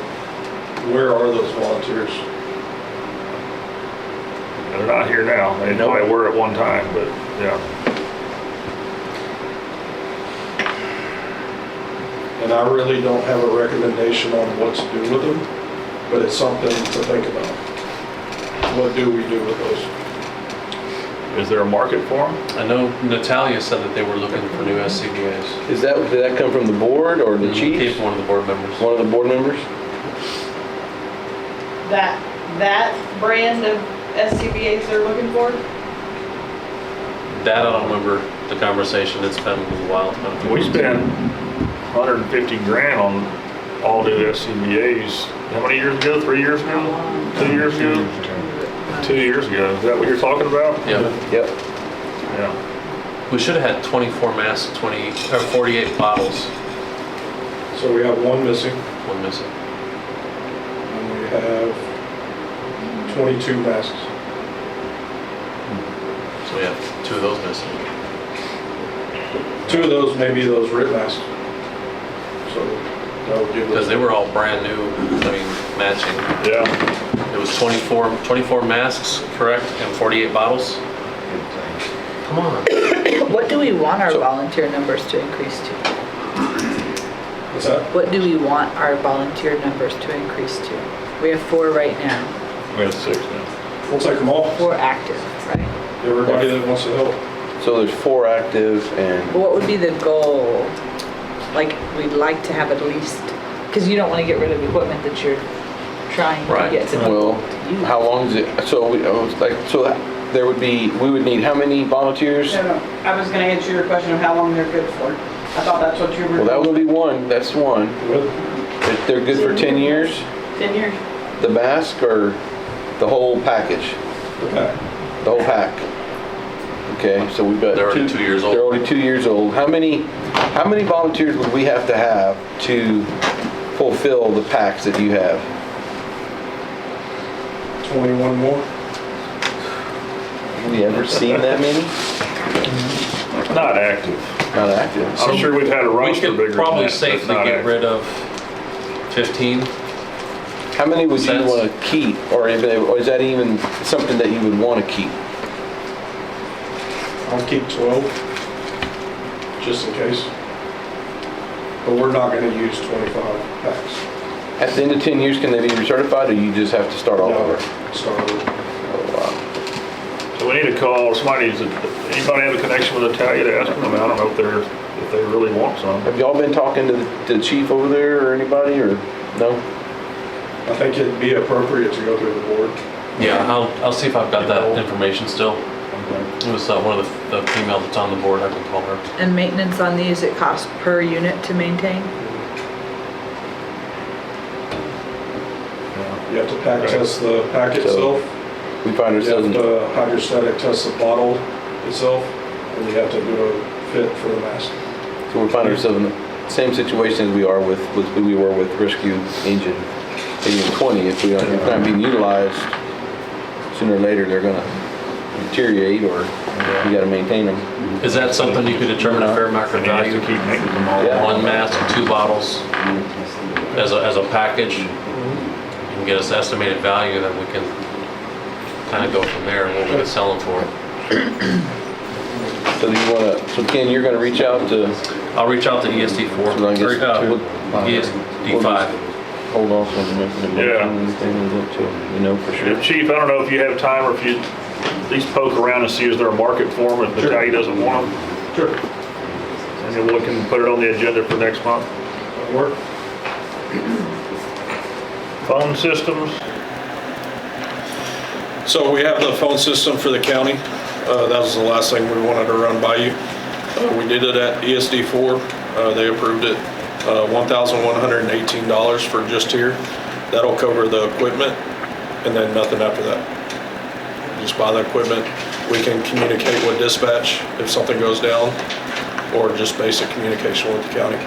where are those volunteers? They're not here now. They know they were at one time, but yeah. And I really don't have a recommendation on what to do with them, but it's something to think about. what do we do with those? Is there a market for them? I know Natalia said that they were looking for new SCBA's. Did that come from the board or the chief? Came from one of the board members. One of the board members? That brand of SCBA's they're looking for? That I don't remember the conversation. It's been a little while. We spent 150 grand on all new SCBA's. How many years ago? 3 years ago? 2 years ago? 2 years ago. Is that what you're talking about? Yeah. Yep. Yeah. We should have had 24 masks, 48 bottles, So we have one missing, one missing. and we have 22 masks. So we have 2 of those missing. 2 of those may be those RIT masks. So that would give Because us, they were all brand new, I mean, matching. Yeah. It was 24 masks, correct, and 48 bottles? Come on. What do we want our volunteer numbers to increase to? what's that? What do we want our volunteer numbers to increase to? We have 4 right now, We have 6 now. We'll take them all. 4 active, right? Everybody that wants to help. So there's 4 active and, What would be the goal? Like, we'd like to have at least, because you don't want to get rid of equipment that you're trying to Right. get to well, people to use. how long is it? So we would need how many volunteers? No, I was gonna answer your question of how long they're good for. I thought that's what you were. Well, that would be one. That's one. If they're good for 10 years, 10 years. the mask or the whole package? Okay. The whole pack. Okay, so we've got They're already 2 years old. They're already 2 years old. How many volunteers would we have to fulfill the packs that you have? 21 more. Have we ever seen that many? Not active. Not active. I'm sure we've had a We roster bigger could than probably that, but safely not get active. rid of 15. How many would you Cents. want to keep, or is that even something that you would want to keep? I'll keep 12, just in case. But we're not gonna use 25 packs. At the end of 10 years, can they be recertified, or you just have to start all over? Start over. Oh, wow. So we need to call, anybody have a connection with Italia to ask them? I mean, I don't know if they really want some. Have y'all been talking to the chief over there or anybody, or no? I think it'd be appropriate to go through the board. Yeah, I'll see if I've got that information still. It was one of the female that's on the board. I can call her. And maintenance on these, it costs per unit to maintain? You have to pack test the pack itself. We find You have ourselves, to hydrostatic test the bottle itself, and you have to do a fit for the mask. so we find ourselves in the same situation as we were with Rescue Engine 80 and 20. If they're not being utilized, sooner or later, they're gonna deteriorate, or you gotta maintain them. Is that something you could determine a fair market And you have value? to keep making them all. Yeah. 1 mask, 2 bottles as a package? You can get us estimated value, then we can kind of go from there and what we can sell them for. So so Ken, you're gonna reach out to, I'll reach out to ESD4, So I guess ESD5. hold off on making a Yeah. motion, anything to, for sure. If Chief, I don't know if you have time or if you at least poke around and see is there a market for them if Italia doesn't want them. Sure. And then we can put it on the agenda for next month. That'll work. Phone systems, So we have the phone system for the county. That was the last thing we wanted to run by you. We did it at ESD4. They approved it. $1,118 for just here. That'll cover the equipment and then nothing after that. Just buy the equipment. We can communicate with dispatch if something goes down, or just basic communication with the county.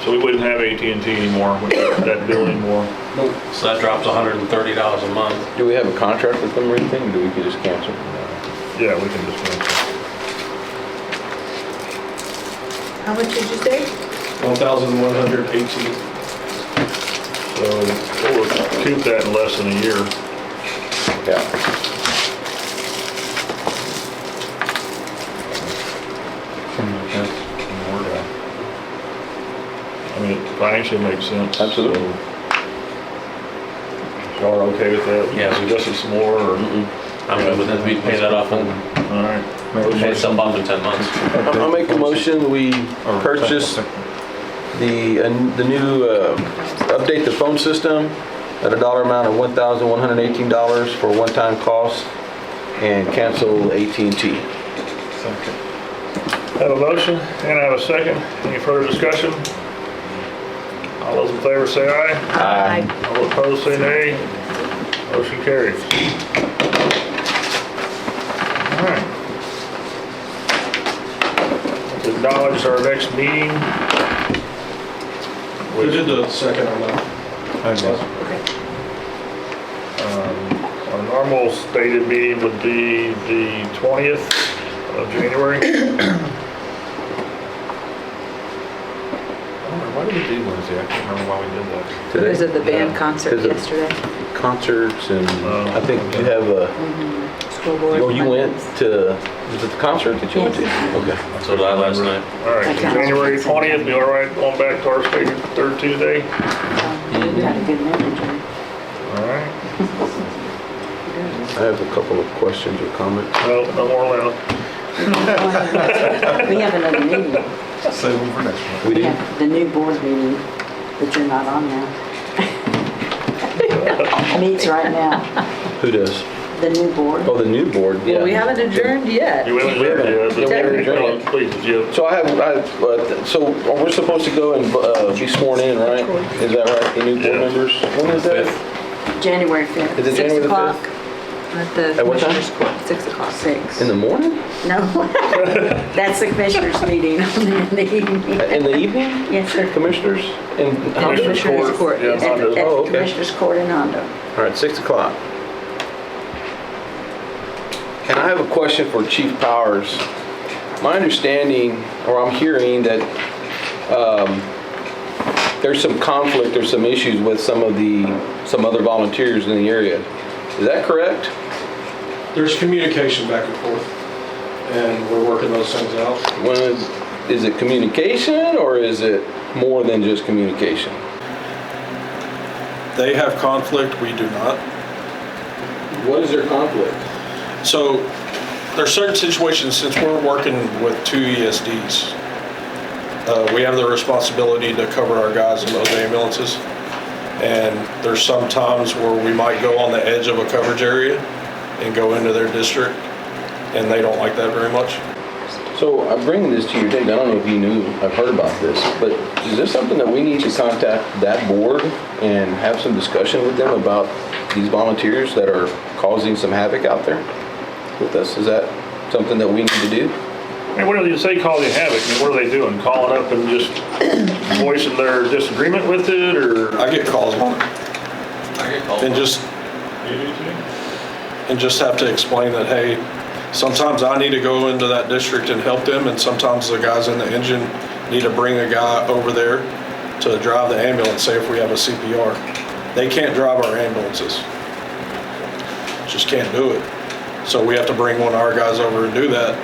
so we wouldn't have AT&T anymore, we wouldn't have that bill anymore. So that drops $130 a month. Do we have a contract with them or anything, or do we could just cancel? Yeah, we can just cancel. How much did you say? 1,118. So we'll recoup that in less than a year. Yeah. I mean, it financially makes sense. Absolutely. Y'all are okay with that? Yeah. Suggested some more, or? I'm good with it. We can pay that off in, All right. we pay itself off in 10 months. I'll make a motion, we purchase the new, update the phone system at a dollar amount of $1,118 for a one-time cost and cancel AT&T. Have a motion, and I have a second. Any further discussion? All those in favor say aye. Aye. All opposed say nay. Motion carries. All right. Let's acknowledge our next meeting. We did the second on that. Our normal stated meeting would be the 20th of January. Why did we do Wednesday? I can't remember why we did that. Because of the band concert Because of- yesterday. Concerts and I think you have a, School board. oh, you went to, was it the concert that you went to? Okay. So did I last night. All right, so January 20th, be all right going back to our stated third Tuesday? You had a good memory, Jerry. All right. I have a couple of questions or comments. No more allowed. We have another meeting. Save them for next one. We We do? have the new board meeting that you're not on now. Meets right now, Who does? the new board. Oh, the new board, yeah. Well, we haven't adjourned yet. You haven't adjourned yet, but Yeah, we haven't adjourned yet. please, Jim. So so we're supposed to go and be sworn in, right? Is that right, the new board Yeah. members? When is that? January 5th. Is it 6 January the o'clock 5th? at the At what time? Commissioners Court, 6 o'clock. 6. In the morning? No, that's the commissioners meeting in the evening. In the evening? Yes, sir. Commissioners? In Commissioners Court, Yeah, yes. At Hondo. the Oh, okay. Commissioners Court in Hondo. All right, 6 o'clock. And I have a question for Chief Powers. My understanding, or I'm hearing that there's some conflict or some issues with some other volunteers in the area. Is that correct? There's communication back and forth, and we're working those things out. Is it communication or is it more than just communication? They have conflict, we do not. What is their conflict? So there's certain situations, since we're working with 2 ESDs, we have the responsibility to cover our guys in those ambulances. And there's some times where we might go on the edge of a coverage area and go into their district, and they don't like that very much. So I'm bringing this to your attention. I don't know if you knew, I've heard about this, but is this something that we need to contact that board and have some discussion with them about these volunteers that are causing some havoc out there with us? Is that something that we need to do? I mean, what do you say causing havoc? I mean, what are they doing? Calling up and just voicing their disagreement with it, or? I get calls on it. And just have to explain that, hey, sometimes I need to go into that district and help them, and sometimes the guys in the engine need to bring a guy over there to drive the ambulance, say if we have a CPR. They can't drive our ambulances. Just can't do it. So we have to bring one of our guys over and do that.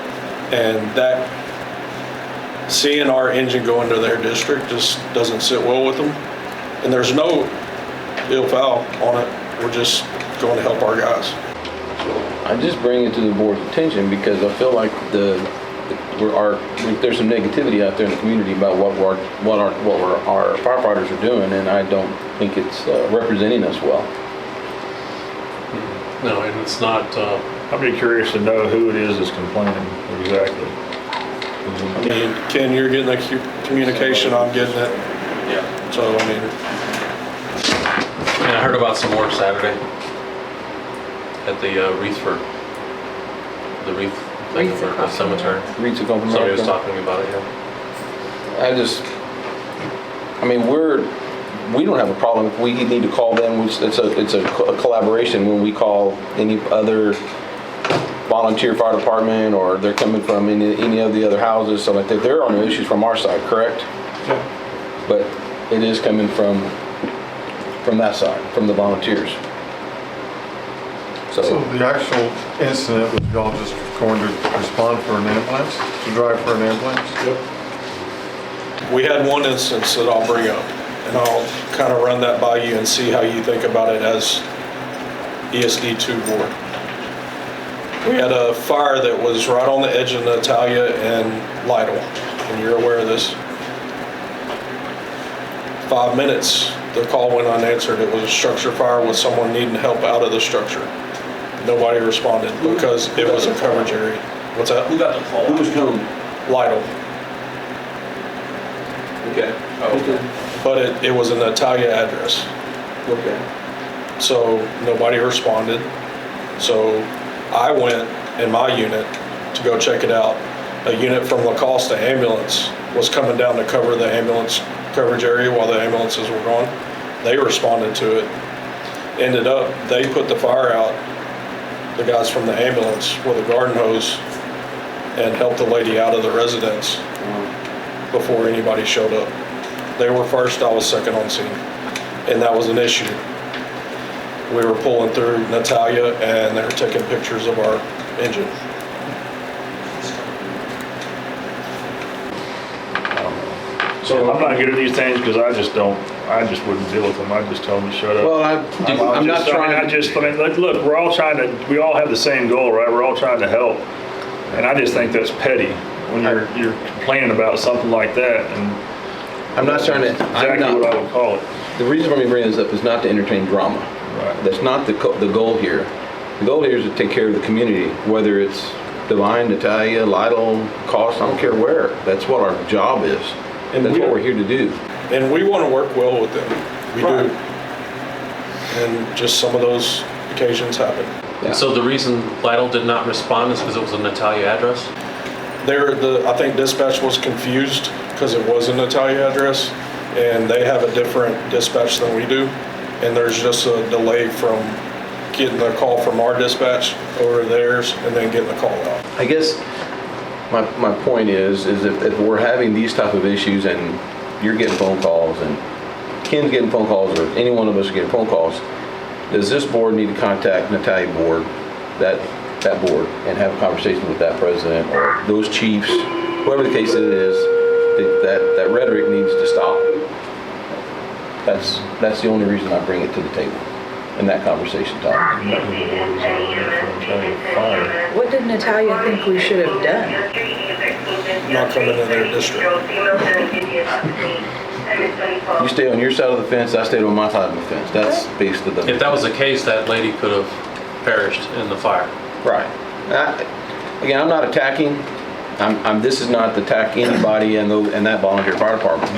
And that, seeing our engine go into their district just doesn't sit well with them. And there's no ill foul on it. We're just going to help our guys. I just bring it to the board's attention because I feel like there's some negativity out there in the community about what our firefighters are doing, and I don't think it's representing us well. No, and it's not, I'd be curious to know who it is that's complaining exactly. I mean, Ken, you're getting the communication, I'm getting it. yeah. So, I mean, And I heard about some more Saturday at the wreath for, the wreath thing Wreaths for the across cemetery. Wreaths of America. Somebody was talking about it, yeah. We don't have a problem. We need to call them. It's a collaboration when we call any other volunteer fire department, or they're coming from any of the other houses. So like that, there are no issues from our side, correct? yeah. But it is coming from that side, from the volunteers. So the actual incident was y'all just going to respond for an ambulance, to drive for an ambulance? Yep. We had one instance that I'll bring up, and I'll kind of run that by you and see how you think about it as ESD2 board. We had a fire that was right on the edge of Natalia and Lytle, and you're aware of this. 5 minutes, the call went unanswered. It was a structure fire with someone needing help out of the structure. Nobody responded because it was a coverage area. What's that? Who got the call? Who was calling? Lytle. Okay. Oh, okay. But it was a Natalia address. Okay. So nobody responded. So I went in my unit to go check it out. A unit from La Costa ambulance was coming down to cover the ambulance coverage area while the ambulances were gone. They responded to it. Ended up, they put the fire out, the guys from the ambulance with a garden hose, and helped the lady out of the residence before anybody showed up. They were first, I was second on scene. And that was an issue. We were pulling through Natalia and they were taking pictures of our engine. So I'm not good at these things because I just wouldn't deal with them. I just tell them to shut up. Well, I'm not trying. Look, we're all we all have the same goal, right? We're all trying to help. And I just think that's petty when you're complaining about something like that. And I'm not trying to. Exactly what I would call it. The reason for me bringing this up is not to entertain drama. Right. That's not the goal here. The goal here is to take care of the community, whether it's Devine, Natalia, Lytle, Cost, I don't care where. That's what our job is. And that's what we're here to do. And we want to work well with them. We do. And just some of those occasions happen. Yeah. So the reason Lytle did not respond is because it was a Natalia address? I think dispatch was confused because it was a Natalia address, and they have a different dispatch than we do. And there's just a delay from getting the call from our dispatch over to theirs and then getting the call out. I guess my point is if we're having these type of issues and you're getting phone calls and Ken's getting phone calls or any one of us are getting phone calls, does this board need to contact Natalia board, that board, and have a conversation with that president or those chiefs, whoever the case it is, that rhetoric needs to stop. That's the only reason I bring it to the table in that conversation time. What did Natalia think we should have done? Not coming in their district. You stay on your side of the fence, I stayed on my side of the fence. That's basically the... If that was the case, that lady could have perished in the fire. Right. Again, I'm not attacking. This is not to attack anybody in that volunteer fire department.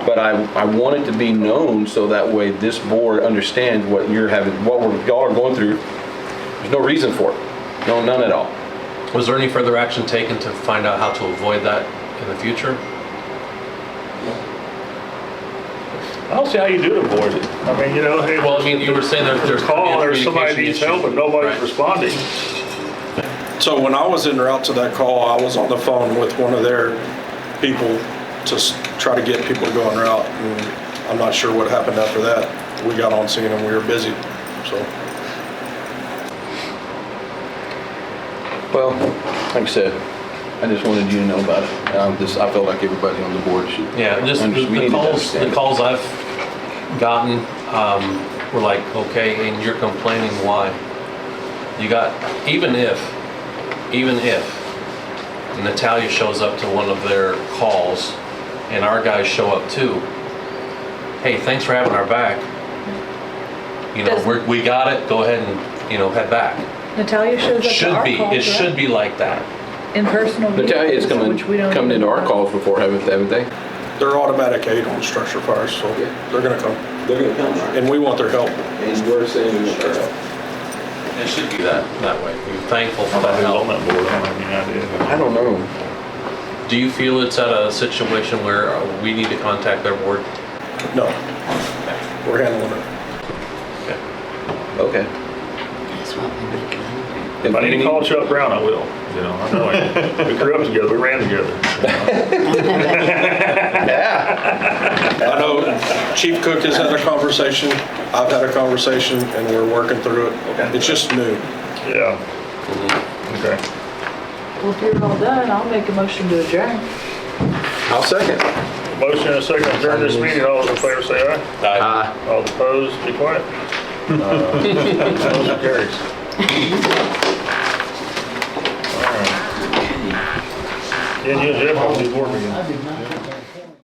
But I want it to be known so that way this board understands what y'all are going through. There's no reason for it. No, none at all. Was there any further action taken to find out how to avoid that in the future? I don't see how you do avoid it. I mean, hey, Well, I mean, you were saying there's call or somebody communication needs issue. help and nobody's Right. responding. So when I was en route to that call, I was on the phone with one of their people to try to get people to go en route. And I'm not sure what happened after that. We got on scene and we were busy, so. Well, like I said, I just wanted you to know about it. I felt like everybody on the board should. Yeah, just the calls I've gotten were like, okay, and you're complaining why? You got, even if Natalia shows up to one of their calls and our guys show up too, hey, thanks for having our back. We got it, go ahead and, head back. Natalia shows up to our calls, It should be like that. in personal Natalia is vehicles, which we don't coming even into our know. calls before, haven't they? They're automatic aid on structure fires, so they're gonna come. They're gonna come, right? And we want their help. And we're saying we want their help. It should be that way. We're thankful for that Who's on help. that board? I don't have any idea. I don't know. Do you feel it's at a situation where we need to contact their board? No, we're handling it. Okay. If I need to call Chuck Brown, I will. I know him. We grew up together, we ran together. I know Chief Cook has had a conversation, I've had a conversation, and we're working through it. It's just new. Yeah. Okay. Well, if you're all done, I'll make a motion to adjourn. I'll second. Motion and a second to adjourn this meeting. All those in favor say aye. Aye. All opposed, be quiet. Motion carries. All right. Ken, you and Jeff will be board again. I did not.